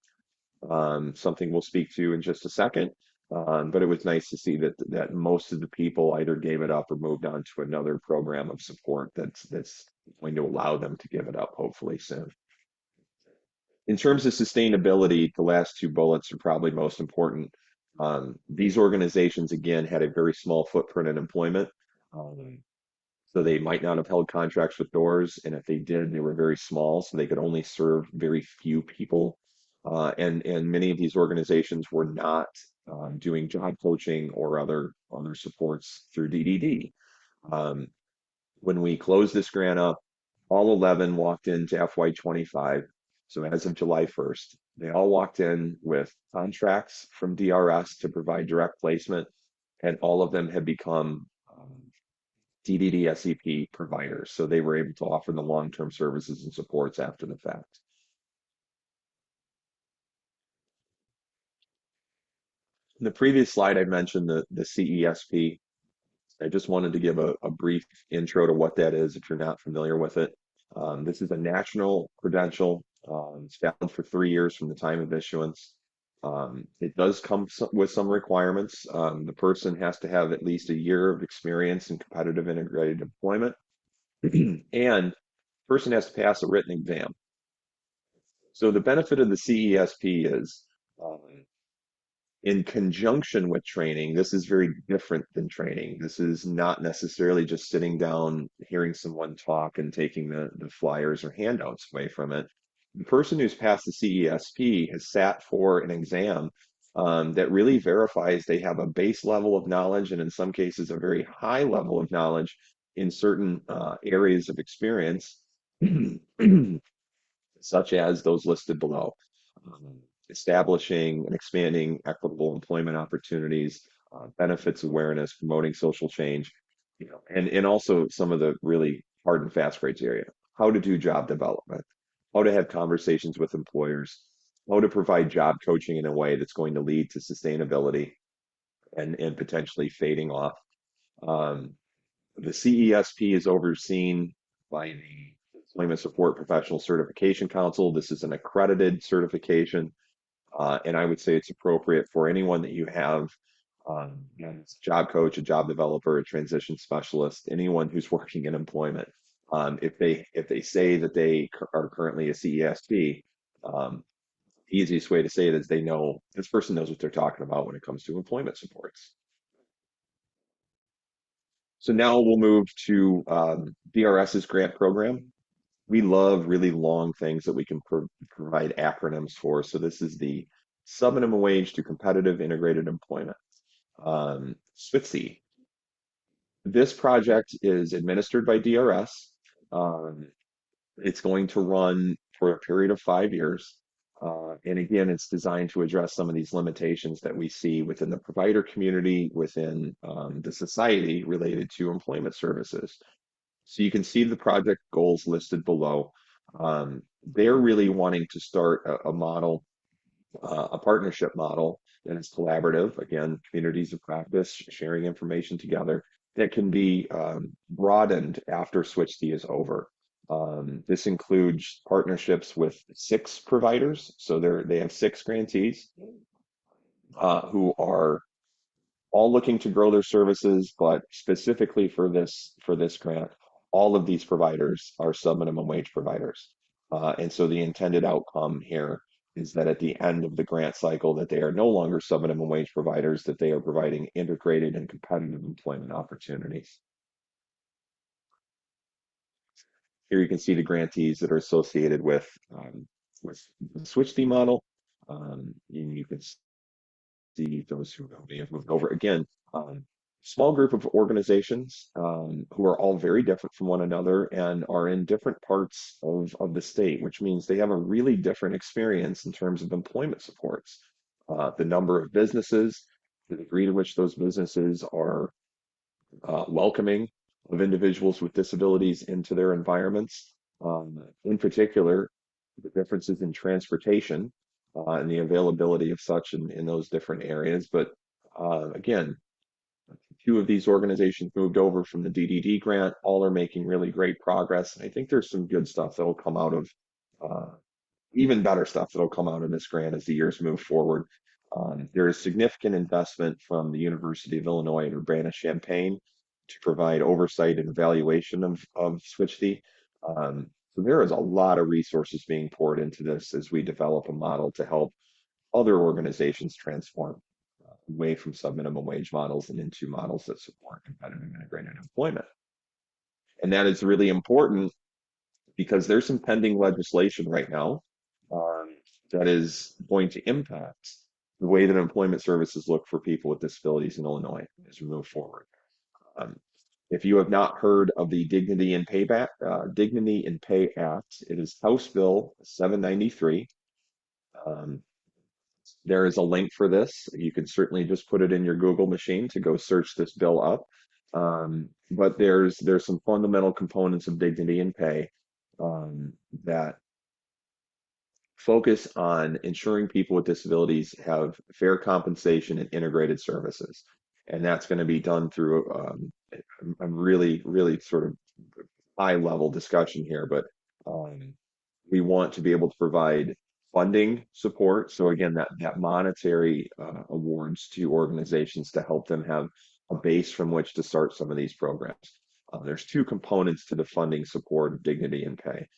something we'll speak to in just a second. But it was nice to see that most of the people either gave it up or moved on to another program of support that's going to allow them to give it up hopefully soon. In terms of sustainability, the last two bullets are probably most important. These organizations, again, had a very small footprint in employment. Um, so they might not have held contracts with doors, and if they did, they were very small, so they could only serve very few people. And many of these organizations were not doing job coaching or other supports through DDD. Um, when we closed this grant up, all 11 walked into FY25. So as of July 1st, they all walked in with contracts from DRS to provide direct placement, and all of them had become DDD SEP providers. So they were able to offer the long-term services and supports after the fact. In the previous slide, I mentioned the CESP. I just wanted to give a brief intro to what that is if you're not familiar with it. This is a national credential. It's valid for 3 years from the time of issuance. It does come with some requirements. The person has to have at least a year of experience in competitive integrated employment, and the person has to pass a written exam. So the benefit of the CESP is in conjunction with training, this is very different than training. This is not necessarily just sitting down, hearing someone talk and taking the flyers or handouts away from it. The person who's passed the CESP has sat for an exam that really verifies they have a base level of knowledge, and in some cases, a very high level of knowledge in certain areas of experience, such as those listed below. Um, Establishing and expanding equitable employment opportunities, benefits awareness, promoting social change, and also some of the really hard and fast criteria. How to do job development, how to have conversations with employers, how to provide job coaching in a way that's going to lead to sustainability and potentially fading off. Um, the CESP is overseen by the Employment Support Professional Certification Council. This is an accredited certification, and I would say it's appropriate for anyone that you have, a job coach, a job developer, a transition specialist, anyone who's working in employment. If they say that they are currently a CESP, the easiest way to say it is they know this person knows what they're talking about when it comes to employment supports. So now we'll move to DRS's grant program. We love really long things that we can provide acronyms for. So this is the Subminimum Wage to Competitive Integrated Employment, SWITC. This project is administered by DRS. Um, it's going to run for a period of 5 years. And again, it's designed to address some of these limitations that we see within the provider community, within the society related to employment services. So you can see the project goals listed below. They're really wanting to start a model, a partnership model that is collaborative, again, communities of practice, sharing information together, that can be broadened after SwitchD is over. This includes partnerships with 6 providers. So they have 6 grantees who are all looking to grow their services, but specifically for this grant, all of these providers are sub-minimum wage providers. And so the intended outcome here is that at the end of the grant cycle, that they are no longer sub-minimum wage providers, that they are providing integrated and competitive employment opportunities. Here you can see the grantees that are associated with the SwitchD model. You can see those who may have moved over. Again, small group of organizations who are all very different from one another and are in different parts of the state, which means they have a really different experience in terms of employment supports. The number of businesses, the degree to which those businesses are welcoming of individuals with disabilities into their environments. In particular, the differences in transportation and the availability of such in those different areas. But again, 2 of these organizations moved over from the DDD grant. All are making really great progress. And I think there's some good stuff that'll come out of, even better stuff that'll come out of this grant as the years move forward. There is significant investment from the University of Illinois at Urbana-Champaign to provide oversight and evaluation of SwitchD. So there is a lot of resources being poured into this as we develop a model to help other organizations transform away from sub-minimum wage models and into models that support competitive integrated employment. And that is really important because there's some pending legislation right now um, that is going to impact the way that employment services look for people with disabilities in Illinois as we move forward. Um, if you have not heard of the Dignity and Pay Act, it is House Bill 793. Um, there is a link for this. You can certainly just put it in your Google machine to go search this bill up. But there's some fundamental components of dignity and pay that focus on ensuring people with disabilities have fair compensation and integrated services. And that's going to be done through a really, really sort of high level discussion here, but um, we want to be able to provide funding support. So again, that monetary awards to organizations to help them have a base from which to start some of these programs. There's two components to the funding support of dignity and pay.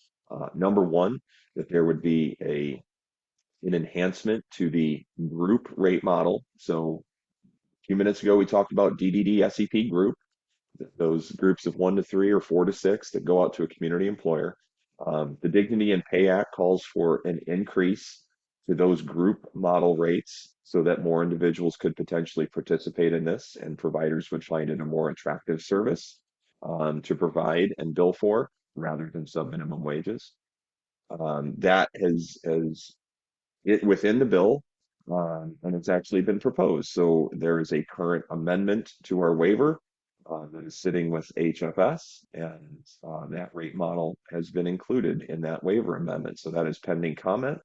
Number one, that there would be an enhancement to the group rate model. So a few minutes ago, we talked about DDD SEP group, those groups of 1 to 3 or 4 to 6 that go out to a community employer. The Dignity and Pay Act calls for an increase to those group model rates so that more individuals could potentially participate in this and providers would find it a more attractive service to provide and bill for rather than sub-minimum wages. That has it within the bill, and it's actually been proposed. So there is a current amendment to our waiver that is sitting with HFS, and that rate model has been included in that waiver amendment. So that is pending comment,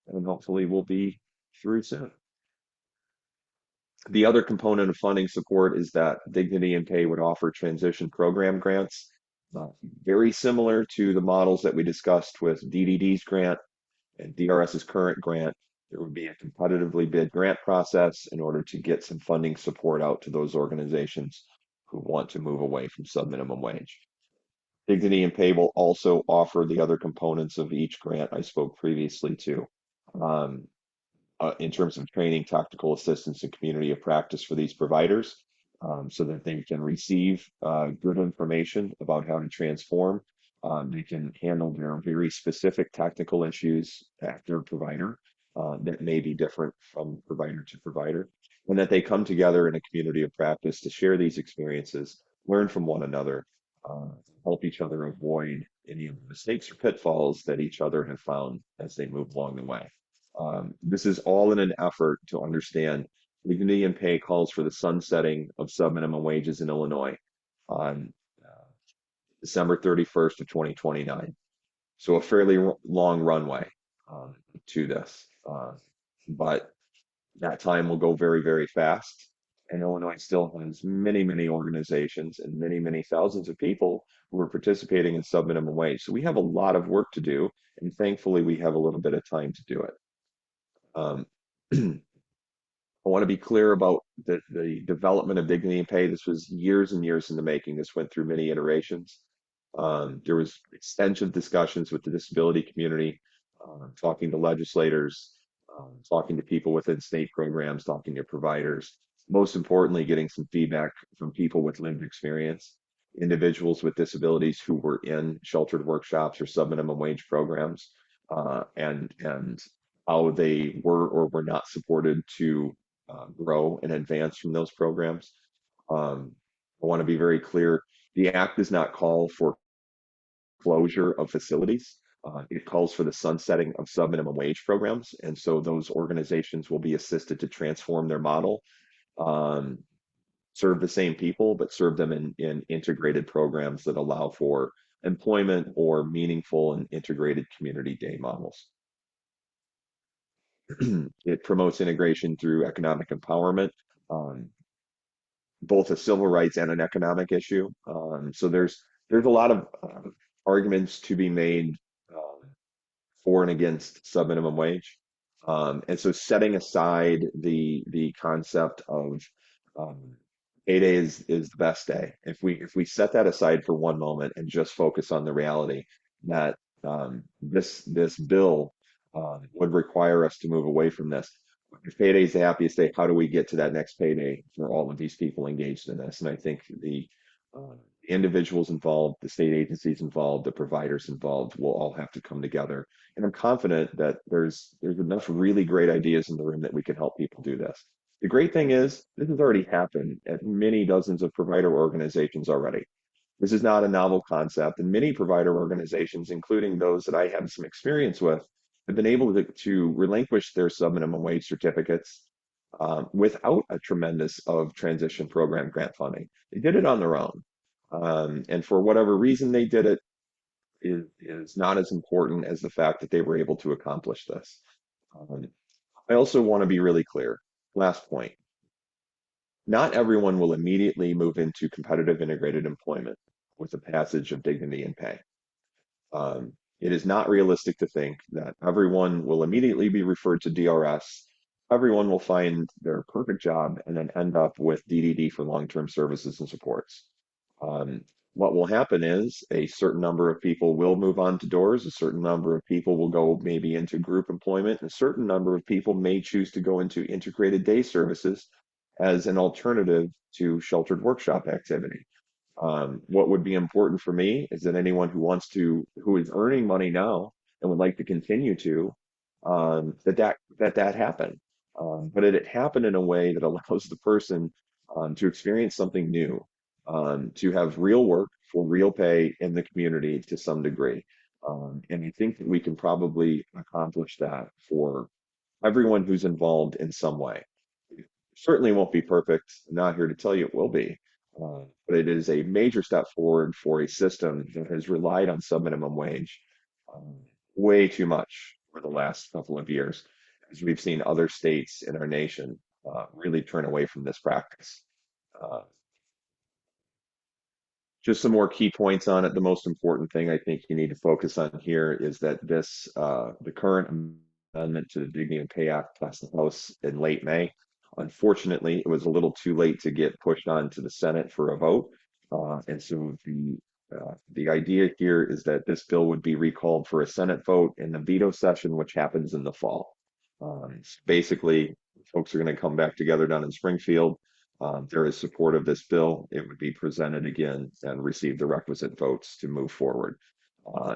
and hopefully will be through soon. The other component of funding support is that Dignity and Pay would offer transition program grants, very similar to the models that we discussed with DDD's grant and DRS's current grant. There would be a competitively bid grant process in order to get some funding support out to those organizations who want to move away from sub-minimum wage. Dignity and Pay will also offer the other components of each grant I spoke previously to, um, in terms of training, tactical assistance, and community of practice for these providers, so that they can receive good information about how to transform. They can handle their very specific technical issues at their provider that may be different from provider to provider, and that they come together in a community of practice to share these experiences, learn from one another, help each other avoid any of the mistakes or pitfalls that each other have found as they move along the way. This is all in an effort to understand Dignity and Pay calls for the sunsetting of sub-minimum wages in Illinois on December 31st of 2029. So a fairly long runway to this. But that time will go very, very fast. And Illinois still has many, many organizations and many, many thousands of people who are participating in sub-minimum wage. So we have a lot of work to do. And thankfully, we have a little bit of time to do it. I want to be clear about the development of dignity and pay. This was years and years in the making. This went through many iterations. There was extensive discussions with the disability community, talking to legislators, talking to people within state programs, talking to providers. Most importantly, getting some feedback from people with lived experience, individuals with disabilities who were in sheltered workshops or sub-minimum wage programs, and how they were or were not supported to grow and advance from those programs. I want to be very clear. The act does not call for closure of facilities. It calls for the sunsetting of sub-minimum wage programs. And so those organizations will be assisted to transform their model, serve the same people, but serve them in integrated programs that allow for employment or meaningful and integrated community day models. It promotes integration through economic empowerment, both a civil rights and an economic issue. So there's a lot of arguments to be made for and against sub-minimum wage. And so setting aside the concept of payday is the best day. If we set that aside for one moment and just focus on the reality that this bill would require us to move away from this. If payday's the happiest day, how do we get to that next payday for all of these people engaged in this? And I think the individuals involved, the state agencies involved, the providers involved will all have to come together. And I'm confident that there's enough really great ideas in the room that we can help people do this. The great thing is this has already happened at many dozens of provider organizations already. This is not a novel concept, and many provider organizations, including those that I have some experience with, have been able to relinquish their sub-minimum wage certificates without a tremendous of transition program grant funding. They did it on their own. And for whatever reason they did it is not as important as the fact that they were able to accomplish this. Um, I also want to be really clear. Last point. Not everyone will immediately move into competitive integrated employment with the passage of dignity and pay. It is not realistic to think that everyone will immediately be referred to DRS. Everyone will find their perfect job and then end up with DDD for long-term services and supports. What will happen is a certain number of people will move on to doors, a certain number of people will go maybe into group employment, and a certain number of people may choose to go into integrated day services as an alternative to sheltered workshop activity. What would be important for me is that anyone who is earning money now and would like to continue to, that happen. But it happen in a way that allows the person to experience something new, to have real work for real pay in the community to some degree. And I think that we can probably accomplish that for everyone who's involved in some way. Certainly won't be perfect. I'm not here to tell you it will be. But it is a major step forward for a system that has relied on sub-minimum wage um, way too much for the last couple of years, as we've seen other states in our nation really turn away from this practice. Uh, just some more key points on it. The most important thing I think you need to focus on here is that the current amendment to the Dignity and Pay Act passed the House in late May. Unfortunately, it was a little too late to get pushed on to the Senate for a vote. And so the idea here is that this bill would be recalled for a Senate vote in the veto session, which happens in the fall. Basically, folks are going to come back together down in Springfield. There is support of this bill. It would be presented again and receive the requisite votes to move forward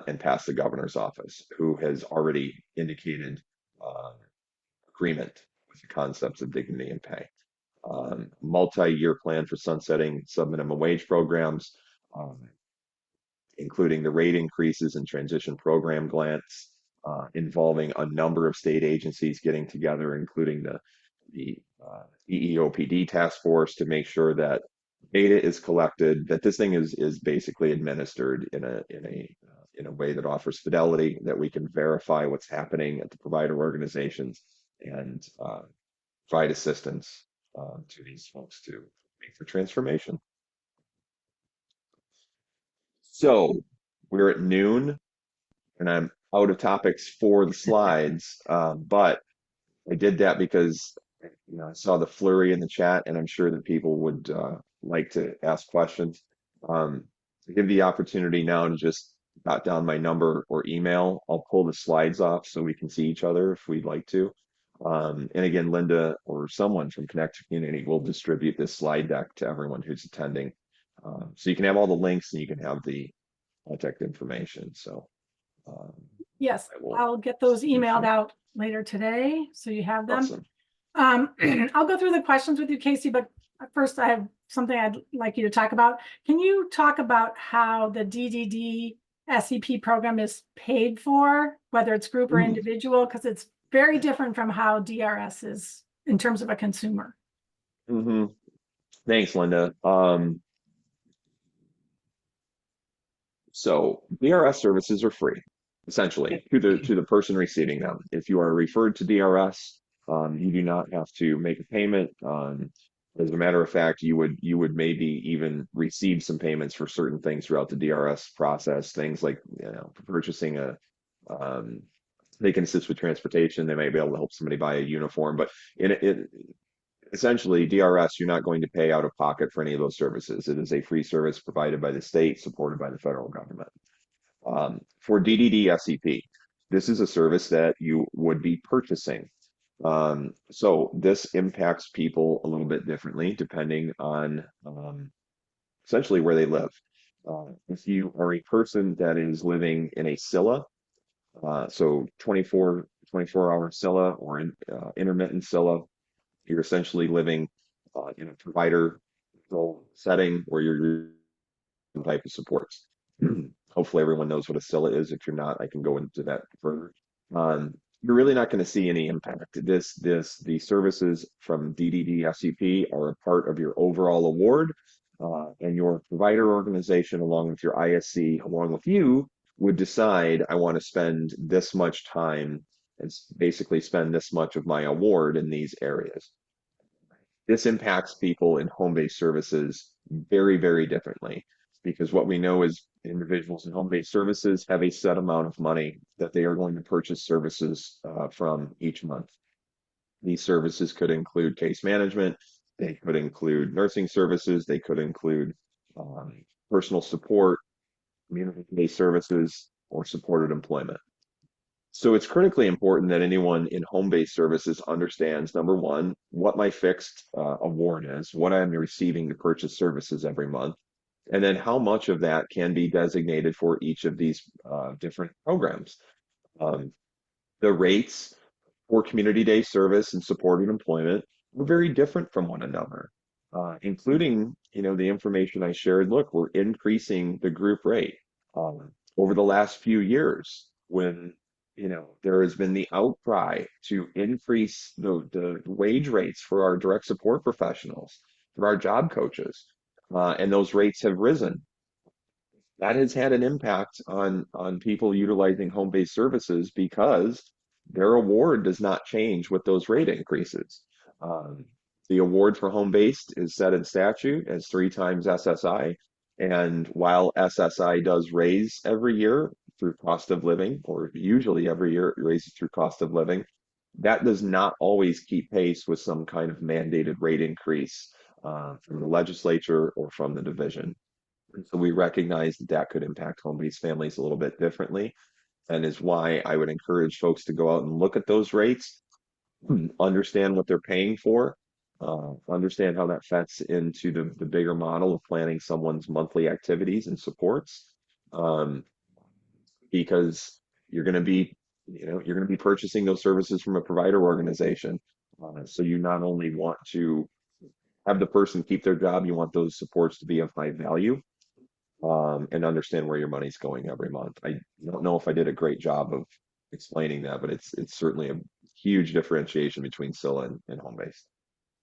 and pass the governor's office, who has already indicated uh, agreement with the concepts of dignity and pay. Multi-year plan for sunsetting sub-minimum wage programs, um, including the rate increases and transition program grants, involving a number of state agencies getting together, including the EEOPD task force, to make sure that data is collected, that this thing is basically administered in a way that offers fidelity, that we can verify what's happening at the provider organizations and provide assistance to these folks to make the transformation. So we're at noon, and I'm out of topics for the slides, but I did that because I saw the flurry in the chat, and I'm sure that people would like to ask questions. To give the opportunity now to just jot down my number or email. I'll pull the slides off so we can see each other if we'd like to. And again, Linda or someone from Connect Community will distribute this slide deck to everyone who's attending. So you can have all the links and you can have the contact information. So Yes, I'll get those emailed out later today, so you have them. Awesome. I'll go through the questions with you, Casey, but first I have something I'd like you to talk about. Can you talk about how the DDD SEP program is paid for, whether it's group or individual? Because it's very different from how DRS is in terms of a consumer. Thanks, Linda. So DRS services are free, essentially, to the person receiving them. If you are referred to DRS, you do not have to make a payment. As a matter of fact, you would maybe even receive some payments for certain things throughout the DRS process. Things like purchasing they can assist with transportation. They may be able to help somebody buy a uniform, but essentially DRS, you're not going to pay out of pocket for any of those services. It is a free service provided by the state, supported by the federal government. For DDD SEP, this is a service that you would be purchasing. So this impacts people a little bit differently depending on essentially where they live. If you are a person that is living in a SILA, so 24-hour SILA or intermittent SILA, you're essentially living in a provider setting where you're some type of supports. Hopefully everyone knows what a SILA is. If you're not, I can go into that further. You're really not going to see any impact. The services from DDD SEP are a part of your overall award, and your provider organization, along with your ISC, along with you, would decide I want to spend this much time and basically spend this much of my award in these areas. This impacts people in home-based services very, very differently because what we know is individuals in home-based services have a set amount of money that they are going to purchase services from each month. These services could include case management, they could include nursing services, they could include personal support, community-based services, or supported employment. So it's critically important that anyone in home-based services understands, number one, what my fixed award is, what I'm receiving to purchase services every month, and then how much of that can be designated for each of these different programs. Um, the rates for community day service and supported employment were very different from one another, including, the information I shared. Look, we're increasing the group rate over the last few years when, there has been the outcry to increase the wage rates for our direct support professionals, for our job coaches, and those rates have risen. That has had an impact on people utilizing home-based services because their award does not change with those rate increases. Um, the award for home-based is set in statute as 3 times SSI, and while SSI does raise every year through cost of living, or usually every year it raises through cost of living, that does not always keep pace with some kind of mandated rate increase from the legislature or from the division. And so we recognize that that could impact home-based families a little bit differently, and is why I would encourage folks to go out and look at those rates, understand what they're paying for, understand how that fits into the bigger model of planning someone's monthly activities and supports, um, because you're going to be, you're going to be purchasing those services from a provider organization. So you not only want to have the person keep their job, you want those supports to be of high value, and understand where your money's going every month. I don't know if I did a great job of explaining that, but it's certainly a huge differentiation between SILA and home-based.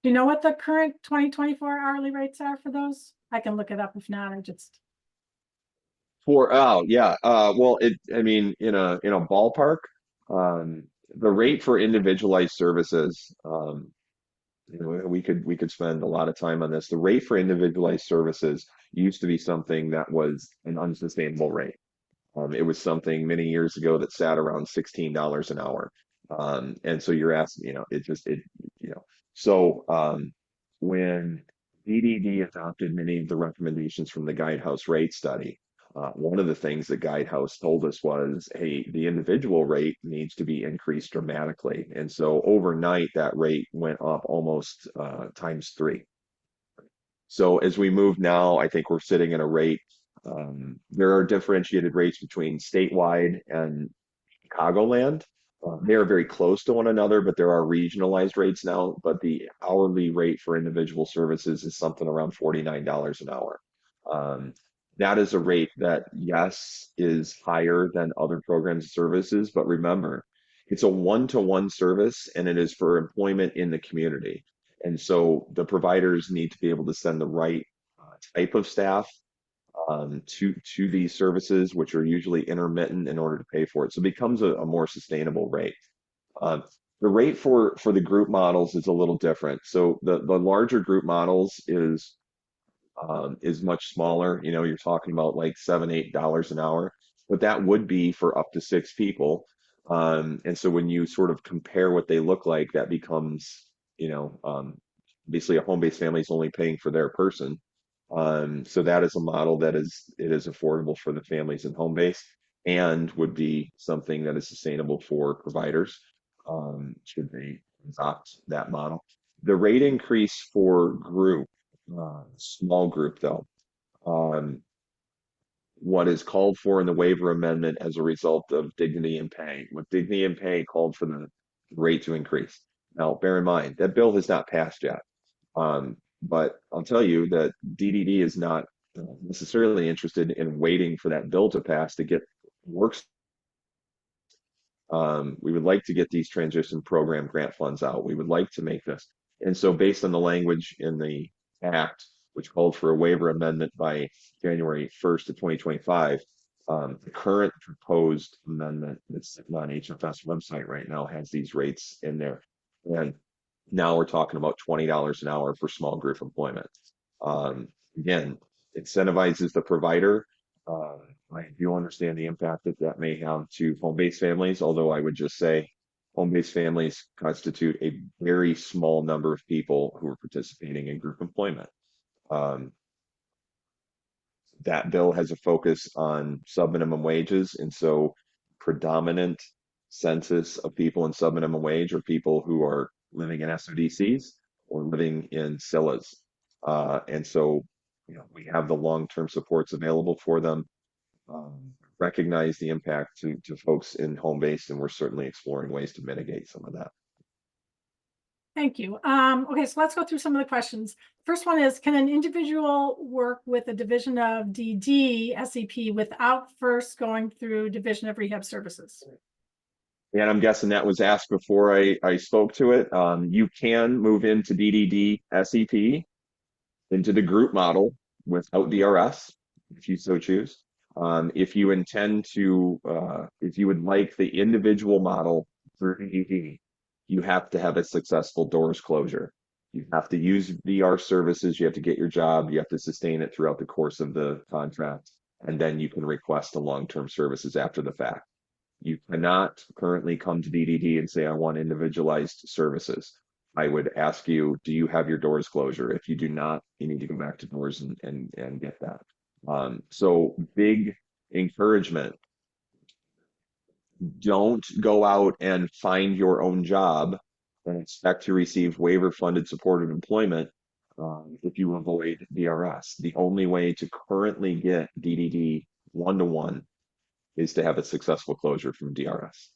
Do you know what the current 2024 hourly rates are for those? I can look it up if not, I just. Oh yeah, well I mean in a ballpark, um, the rate for individualized services, we could spend a lot of time on this. The rate for individualized services used to be something that was an unsustainable rate. It was something many years ago that sat around $16 an hour. And so you're asking, so when DDD adopted many of the recommendations from the Guidehouse rate study, one of the things the Guidehouse told us was, hey, the individual rate needs to be increased dramatically. And so overnight, that rate went up almost times 3. So as we move now, I think we're sitting at a rate. There are differentiated rates between statewide and Chicagoland. They are very close to one another, but there are regionalized rates now. But the hourly rate for individual services is something around $49 an hour. Um, that is a rate that, yes, is higher than other programs and services. But remember, it's a one-to-one service and it is for employment in the community. And so the providers need to be able to send the right type of staff to these services, which are usually intermittent in order to pay for it. So it becomes a more sustainable rate. Um, the rate for the group models is a little different. So the larger group models is much smaller. You're talking about like $7-8 an hour, but that would be for up to 6 people. And so when you sort of compare what they look like, that becomes, basically a home-based family is only paying for their person. So that is a model that is affordable for the families in home base. and would be something that is sustainable for providers, should they adopt that model. The rate increase for group, small group though, what is called for in the waiver amendment as a result of dignity and pay. What dignity and pay called for the rate to increase. Now, bear in mind that bill has not passed yet. But I'll tell you that DDD is not necessarily interested in waiting for that bill to pass to get works. We would like to get these transition program grant funds out. We would like to make this. And so based on the language in the act, which called for a waiver amendment by January 1st of 2025, the current proposed amendment that's on HFS website right now has these rates in there. And now we're talking about $20 an hour for small group employment. Again, incentivizes the provider. I do understand the impact that that may have to home-based families, although I would just say home-based families constitute a very small number of people who are participating in group employment. That bill has a focus on sub-minimum wages, and so predominant census of people in sub-minimum wage are people who are living in SODCs or living in CILAs. And so, we have the long-term supports available for them. Recognize the impact to folks in home-based, and we're certainly exploring ways to mitigate some of that. Thank you. Okay, so let's go through some of the questions. First one is, can an individual work with a Division of DD SEP without first going through Division of Rehab Services? And I'm guessing that was asked before I spoke to it. You can move into DDD SEP, into the group model without DRS, if you so choose. If you intend to, if you would like the individual model through DDD, you have to have a successful doors closure. You have to use VR services. You have to get your job. You have to sustain it throughout the course of the contract. And then you can request the long-term services after the fact. You cannot currently come to DDD and say, I want individualized services. I would ask you, do you have your doors closure? If you do not, you need to go back to doors and get that. So big encouragement. Don't go out and find your own job and expect to receive waiver funded supported employment if you avoid DRS. The only way to currently get DDD one-to-one is to have a successful closure from DRS.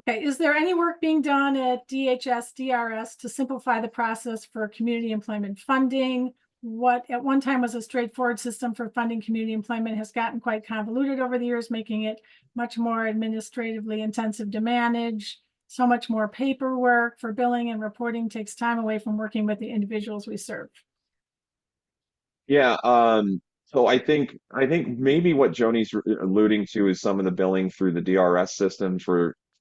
Okay, is there any work being done at DHS DRS to simplify the process for community employment funding? What at one time was a straightforward system for funding community employment has gotten quite convoluted over the years, making it much more administratively intensive to manage. So much more paperwork for billing and reporting takes time away from working with the individuals we serve. Yeah, so I think maybe what Joni's alluding to is some of the billing through the DRS system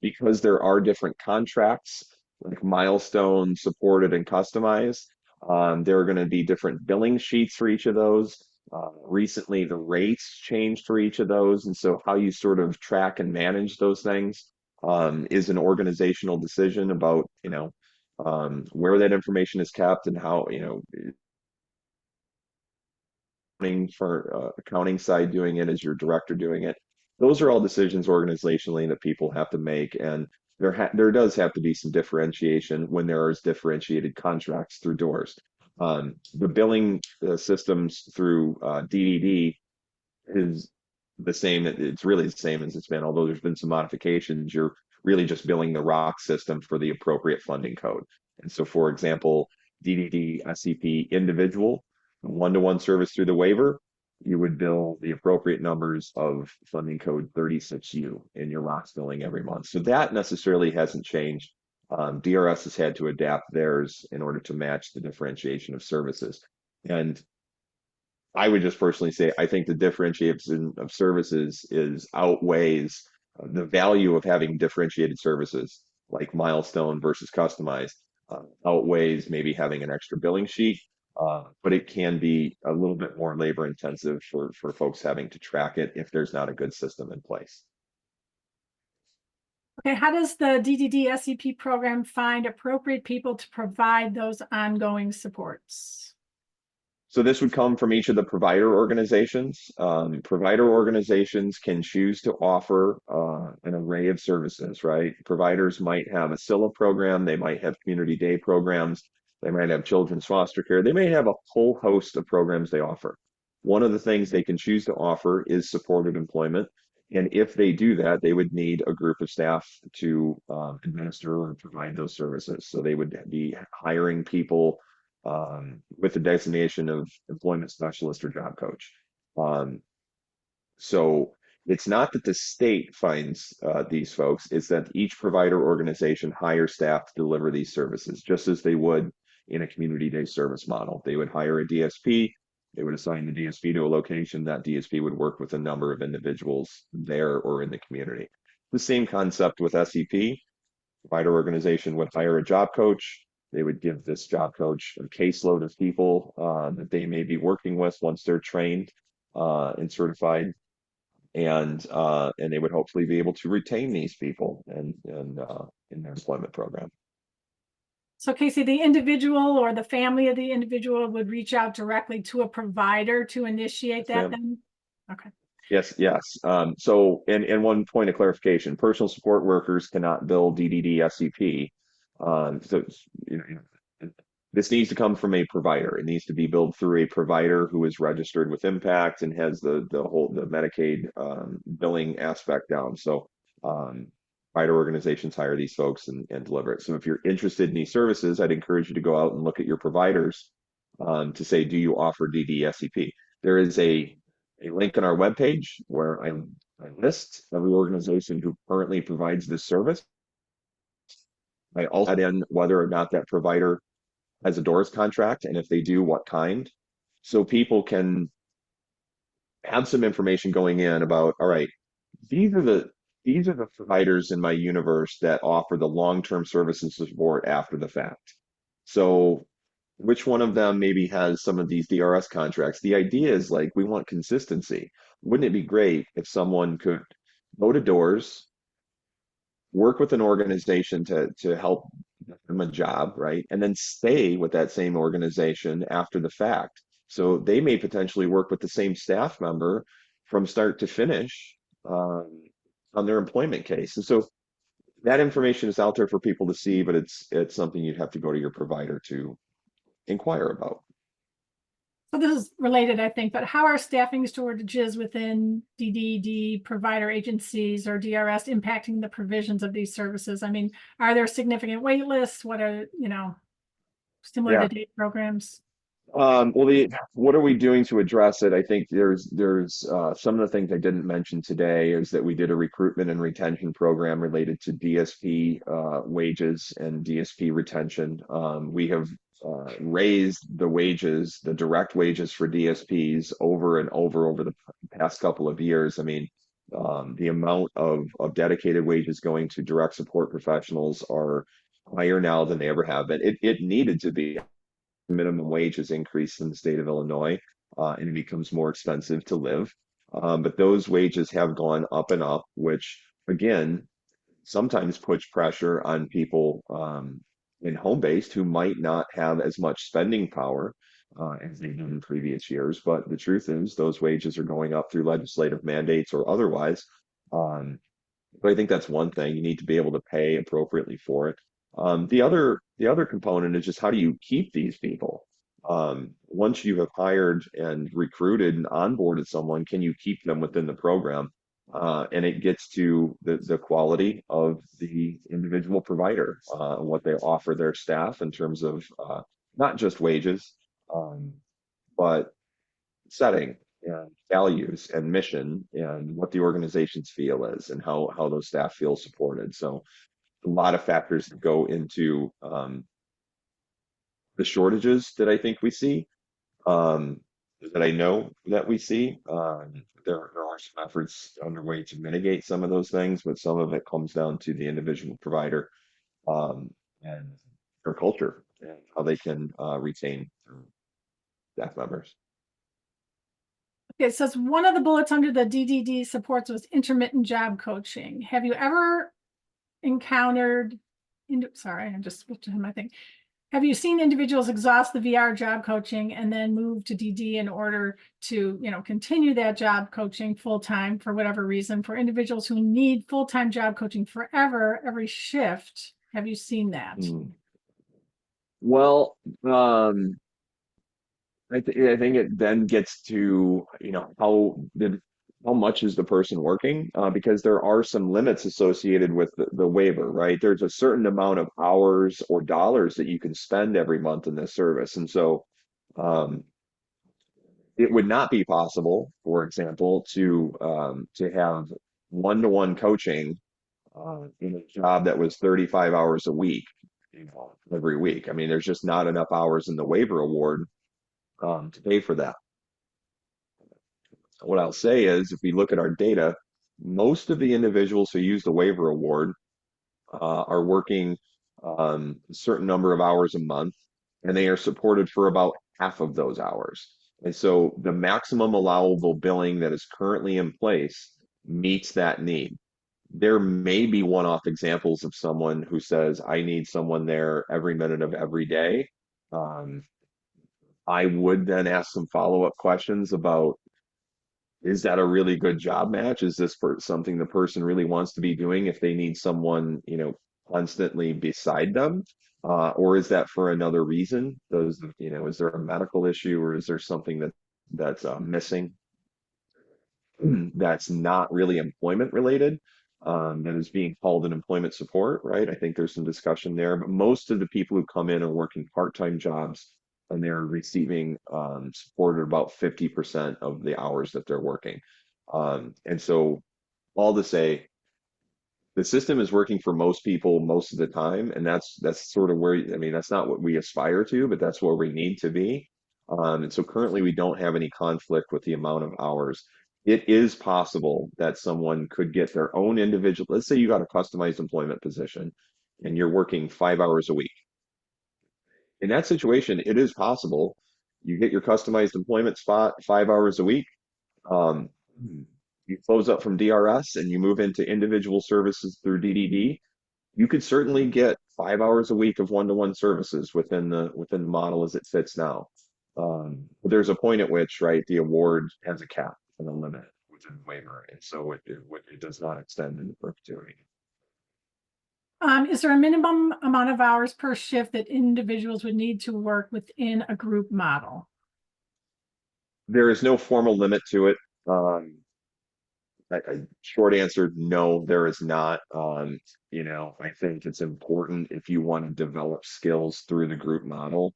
because there are different contracts, like milestone, supported, and customized. There are going to be different billing sheets for each of those. Recently, the rates changed for each of those, and so how you sort of track and manage those things is an organizational decision about where that information is kept and how for accounting side doing it, as your director doing it. Those are all decisions organizationally that people have to make, and there does have to be some differentiation when there is differentiated contracts through doors. The billing systems through DDD is the same. It's really the same as it's been, although there's been some modifications. You're really just billing the ROC system for the appropriate funding code. And so, for example, DDD SEP individual, one-to-one service through the waiver, you would bill the appropriate numbers of funding code 36U in your ROC billing every month. So that necessarily hasn't changed. DRS has had to adapt theirs in order to match the differentiation of services. And I would just personally say, I think the differentiation of services outweighs the value of having differentiated services like milestone versus customized, outweighs maybe having an extra billing sheet. But it can be a little bit more labor intensive for folks having to track it if there's not a good system in place. Okay, how does the DDD SEP program find appropriate people to provide those ongoing supports? So this would come from each of the provider organizations. Provider organizations can choose to offer an array of services, right? Providers might have a SILA program, they might have community day programs, they might have children's foster care, they may have a whole host of programs they offer. One of the things they can choose to offer is supported employment. And if they do that, they would need a group of staff to administer or provide those services. So they would be hiring people with the designation of employment specialist or job coach. Um, so it's not that the state finds these folks, it's that each provider organization hires staff to deliver these services, just as they would in a community-based service model. They would hire a DSP, they would assign the DSP to a location, that DSP would work with a number of individuals there or in the community. The same concept with SEP. Provider organization would hire a job coach. They would give this job coach a caseload of people that they may be working with once they're trained and certified, and they would hopefully be able to retain these people and in their employment program. So Casey, the individual or the family of the individual would reach out directly to a provider to initiate that then? Okay. Yes, yes. So, and one point of clarification, personal support workers cannot bill DDD SEP. So, you know, this needs to come from a provider. It needs to be billed through a provider who is registered with Impact and has the Medicaid billing aspect down. So, provider organizations hire these folks and deliver it. So, if you're interested in these services, I'd encourage you to go out and look at your providers to say, do you offer DD SEP? There is a link on our webpage where I list every organization who currently provides this service. I also add in whether or not that provider has a DOORS contract, and if they do, what kind. So people can have some information going in about, all right, these are the providers in my universe that offer the long-term services support after the fact. So which one of them maybe has some of these DRS contracts? The idea is like, we want consistency. Wouldn't it be great if someone could go to doors, work with an organization to help them a job, right? And then stay with that same organization after the fact. So they may potentially work with the same staff member from start to finish on their employment case. And so that information is out there for people to see, but it's something you'd have to go to your provider to inquire about. So this is related, I think, but how are staffing shortages within DDD provider agencies or DRS impacting the provisions of these services? I mean, are there significant wait lists? What are, similar to date programs? Well, what are we doing to address it? I think there's some of the things I didn't mention today is that we did a recruitment and retention program related to DSP wages and DSP retention. We have raised the wages, the direct wages for DSPs over and over the past couple of years. I mean, the amount of dedicated wages going to direct support professionals are higher now than they ever have been. It needed to be. Minimum wage has increased in the state of Illinois, and it becomes more expensive to live. But those wages have gone up and up, which again, sometimes puts pressure on people in home-based who might not have as much spending power as they did in previous years. But the truth is, those wages are going up through legislative mandates or otherwise. But I think that's one thing. You need to be able to pay appropriately for it. The other component is just how do you keep these people? Once you have hired and recruited and onboarded someone, can you keep them within the program? And it gets to the quality of the individual provider, what they offer their staff in terms of not just wages, but setting and values and mission and what the organization's feel is and how those staff feel supported. So a lot of factors that go into the shortages that I think we see, that I know that we see. There are some efforts underway to mitigate some of those things, but some of it comes down to the individual provider and their culture and how they can retain staff members. Okay, so one of the bullets under the DDD supports was intermittent job coaching. Have you ever encountered, sorry, I just switched to my thing. Have you seen individuals exhaust the VR job coaching and then move to DD in order to, continue that job coaching full time for whatever reason? For individuals who need full time job coaching forever, every shift, have you seen that? Hmm. Well, I think it then gets to, how much is the person working? Because there are some limits associated with the waiver, right? There's a certain amount of hours or dollars that you can spend every month in this service. And so um, it would not be possible, for example, to have one-to-one coaching in a job that was 35 hours a week, every week. I mean, there's just not enough hours in the waiver award to pay for that. What I'll say is, if we look at our data, most of the individuals who use the waiver award are working a certain number of hours a month, and they are supported for about half of those hours. And so the maximum allowable billing that is currently in place meets that need. There may be one-off examples of someone who says, I need someone there every minute of every day. Um, I would then ask some follow-up questions about, is that a really good job match? Is this for something the person really wants to be doing if they need someone, constantly beside them? Or is that for another reason? Is there a medical issue, or is there something that's missing that's not really employment related, that is being called an employment support, right? I think there's some discussion there, but most of the people who come in are working part-time jobs, and they're receiving support at about 50% of the hours that they're working. And so all to say, the system is working for most people most of the time, and that's sort of where, I mean, that's not what we aspire to, but that's where we need to be. And so currently we don't have any conflict with the amount of hours. It is possible that someone could get their own individual, let's say you got a customized employment position and you're working 5 hours a week. In that situation, it is possible you get your customized employment spot 5 hours a week. Um, you close up from DRS and you move into individual services through DDD. You could certainly get 5 hours a week of one-to-one services within the model as it sits now. But there's a point at which, right, the award has a cap and a limit within the waiver, and so it does not extend into perpetuity. Is there a minimum amount of hours per shift that individuals would need to work within a group model? There is no formal limit to it. Short answer, no, there is not. I think it's important if you want to develop skills through the group model.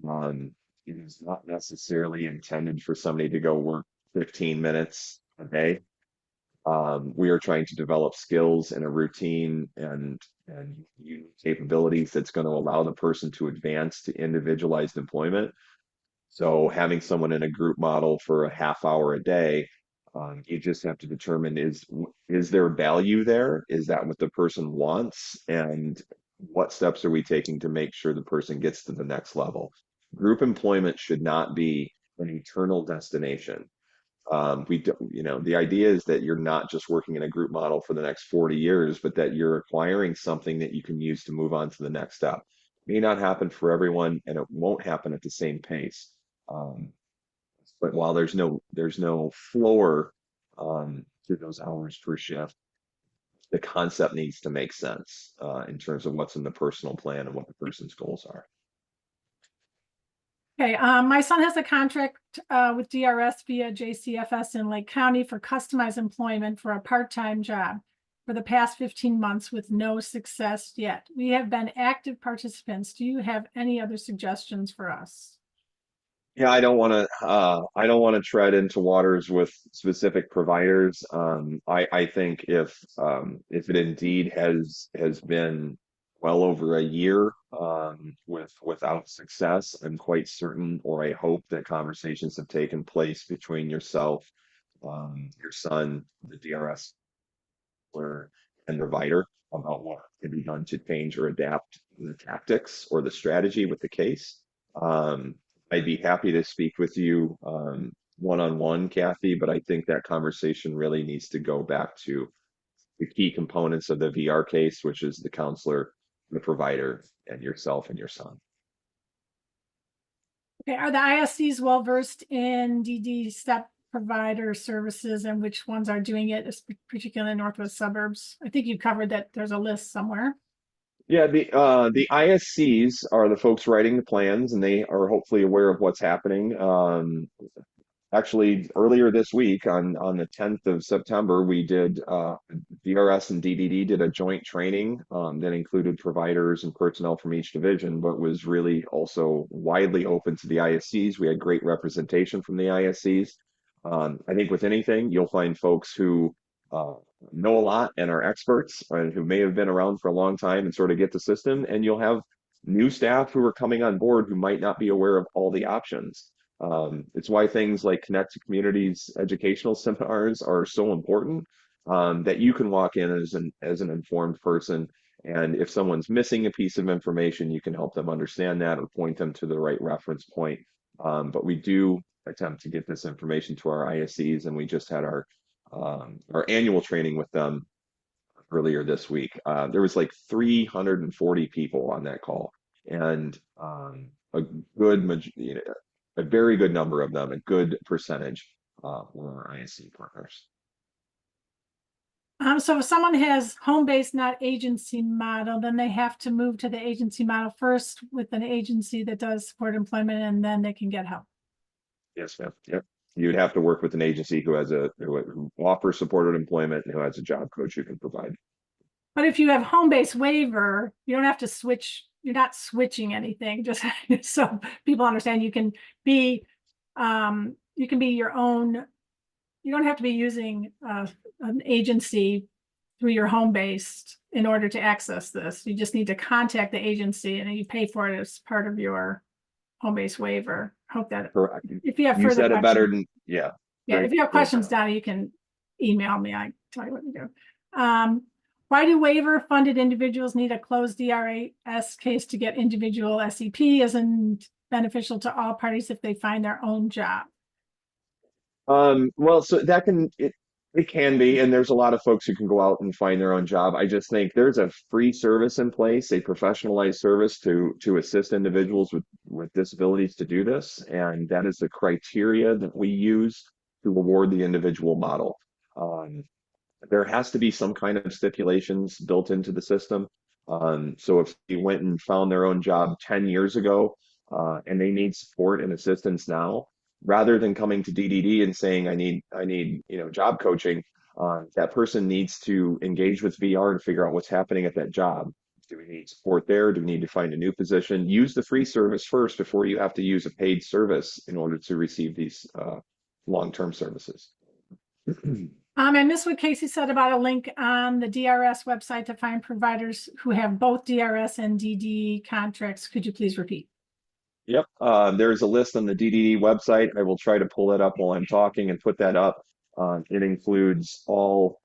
Um, it is not necessarily intended for somebody to go work 15 minutes a day. We are trying to develop skills in a routine and unique capabilities that's going to allow the person to advance to individualized employment. So having someone in a group model for a half hour a day, you just have to determine, is there value there? Is that what the person wants? And what steps are we taking to make sure the person gets to the next level? Group employment should not be an eternal destination. We do, the idea is that you're not just working in a group model for the next 40 years, but that you're acquiring something that you can use to move on to the next step. May not happen for everyone, and it won't happen at the same pace. Um, but while there's no floor to those hours per shift, the concept needs to make sense in terms of what's in the personal plan and what the person's goals are. Okay, my son has a contract with DRS via JCFS in Lake County for customized employment for a part-time job for the past 15 months with no success yet. We have been active participants. Do you have any other suggestions for us? Yeah, I don't want to tread into waters with specific providers. I think if it indeed has been well over a year without success, I'm quite certain, or I hope, that conversations have taken place between yourself, your son, the DRS, or and the provider about what can be done to change or adapt the tactics or the strategy with the case. Um, I'd be happy to speak with you one-on-one, Kathy, but I think that conversation really needs to go back to the key components of the VR case, which is the counselor, the provider, and yourself and your son. Okay, are the ISDs well versed in DD step provider services and which ones are doing it, particularly in northwest suburbs? I think you covered that. There's a list somewhere. Yeah, the ISCs are the folks writing the plans, and they are hopefully aware of what's happening. Actually, earlier this week on the 10th of September, we did DRS and DDD did a joint training that included providers and personnel from each division, but was really also widely open to the ISCs. We had great representation from the ISCs. I think with anything, you'll find folks who uh, know a lot and are experts and who may have been around for a long time and sort of get the system, and you'll have new staff who are coming on board who might not be aware of all the options. It's why things like Connect to Communities educational seminars are so important, that you can walk in as an informed person. And if someone's missing a piece of information, you can help them understand that or point them to the right reference point. But we do attempt to get this information to our ISCs, and we just had our annual training with them earlier this week. There was like 340 people on that call, and a a very good number of them, a good percentage, were our ISC partners. So if someone has home-based, not agency model, then they have to move to the agency model first with an agency that does support employment, and then they can get help. Yes, ma'am. Yep. You'd have to work with an agency who offers supported employment and who has a job coach who can provide. But if you have home-based waiver, you don't have to switch. You're not switching anything. Just so people understand, you can be your own. You don't have to be using an agency through your home-based in order to access this. You just need to contact the agency, and you pay for it as part of your home-based waiver. Hope that Correct. if you have You further said it better questions, than, yeah. yeah, Great, if you have great questions, job. Donna, you can email me. I tell you what to do. Why do waiver-funded individuals need a closed DRS case to get individual SEP? Isn't beneficial to all parties if they find their own job? Well, so it can be, and there's a lot of folks who can go out and find their own job. I just think there's a free service in place, a professionalized service to assist individuals with disabilities to do this, and that is the criteria that we use to award the individual model. Um, there has to be some kind of stipulations built into the system. So if they went and found their own job 10 years ago, and they need support and assistance now, rather than coming to DDD and saying, I need, job coaching, that person needs to engage with VR and figure out what's happening at that job. Do we need support there? Do we need to find a new position? Use the free service first before you have to use a paid service in order to receive these long-term services. I missed what Casey said about a link on the DRS website to find providers who have both DRS and DD contracts. Could you please repeat? Yep. There's a list on the DDD website. I will try to pull it up while I'm talking and put that up. It includes all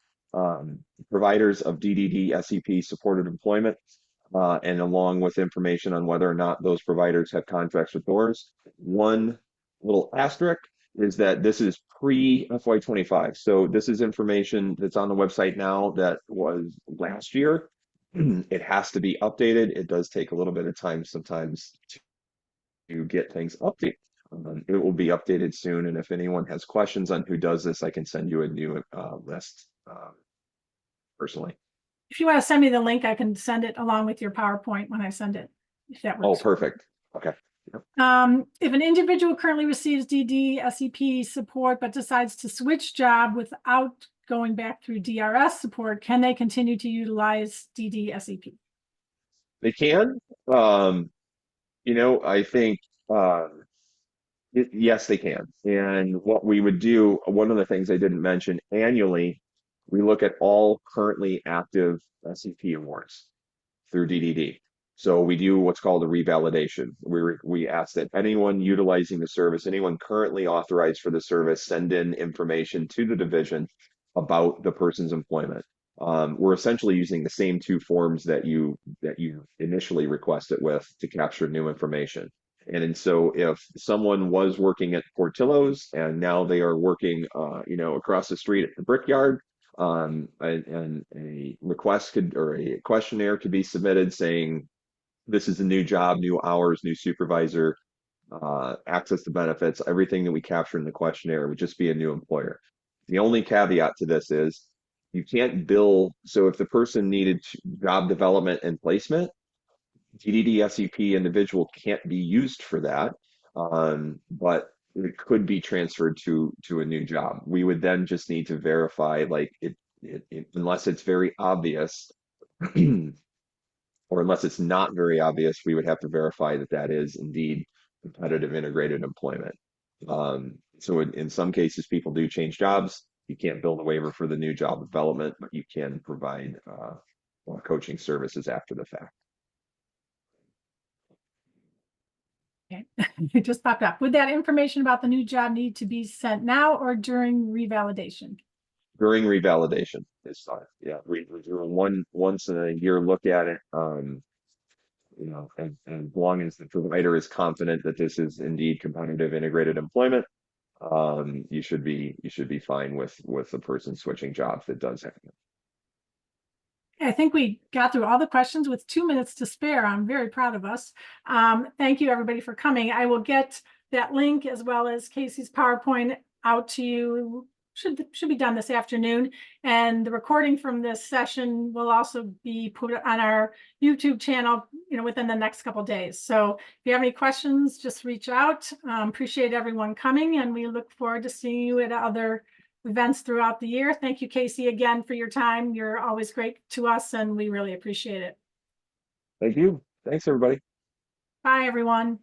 providers of DDD SEP supported employment, and along with information on whether or not those providers have contracts with doors. One little asterisk is that this is pre FY25. So this is information that's on the website now that was last year. It has to be updated. It does take a little bit of time sometimes to get things updated. It will be updated soon. And if anyone has questions on who does this, I can send you a new list personally. If you want to send me the link, I can send it along with your PowerPoint when I send it, if that Oh, works. perfect. Okay. Yep. If an individual currently receives DD SEP support but decides to switch job without going back through DRS support, can they continue to utilize DD SEP? They can. I think yes, they can. And what we would do, one of the things I didn't mention, annually, we look at all currently active SEP awards through DDD. So we do what's called a revalidation. We ask that anyone utilizing the service, anyone currently authorized for the service, send in information to the division about the person's employment. We're essentially using the same two forms that you initially requested with to capture new information. And so if someone was working at Portillo's and now they are working, across the street at the Brickyard, and a request or a questionnaire could be submitted saying, this is a new job, new hours, new supervisor. access to benefits, everything that we capture in the questionnaire would just be a new employer. The only caveat to this is you can't bill. So if the person needed job development and placement, TDD SEP individual can't be used for that, but it could be transferred to a new job. We would then just need to verify, like unless it's very obvious, or unless it's not very obvious, we would have to verify that that is indeed competitive integrated employment. So in some cases, people do change jobs. You can't bill the waiver for the new job development, but you can provide coaching services after the fact. Okay. It just popped up. Would that information about the new job need to be sent now or during revalidation? During revalidation is fine. Yeah, we're doing once in a year look at it. You know, and as long as the provider is confident that this is indeed competitive integrated employment, you should be fine with the person switching jobs that does happen. I think we got through all the questions with 2 minutes to spare. I'm very proud of us. Thank you, everybody, for coming. I will get that link as well as Casey's PowerPoint out to you. Should be done this afternoon. And the recording from this session will also be put on our YouTube channel, within the next couple of days. So if you have any questions, just reach out. Appreciate everyone coming, and we look forward to seeing you at other events throughout the year. Thank you, Casey, again for your time. You're always great to us, and we really appreciate it. Thank you. Thanks, everybody. Bye, everyone.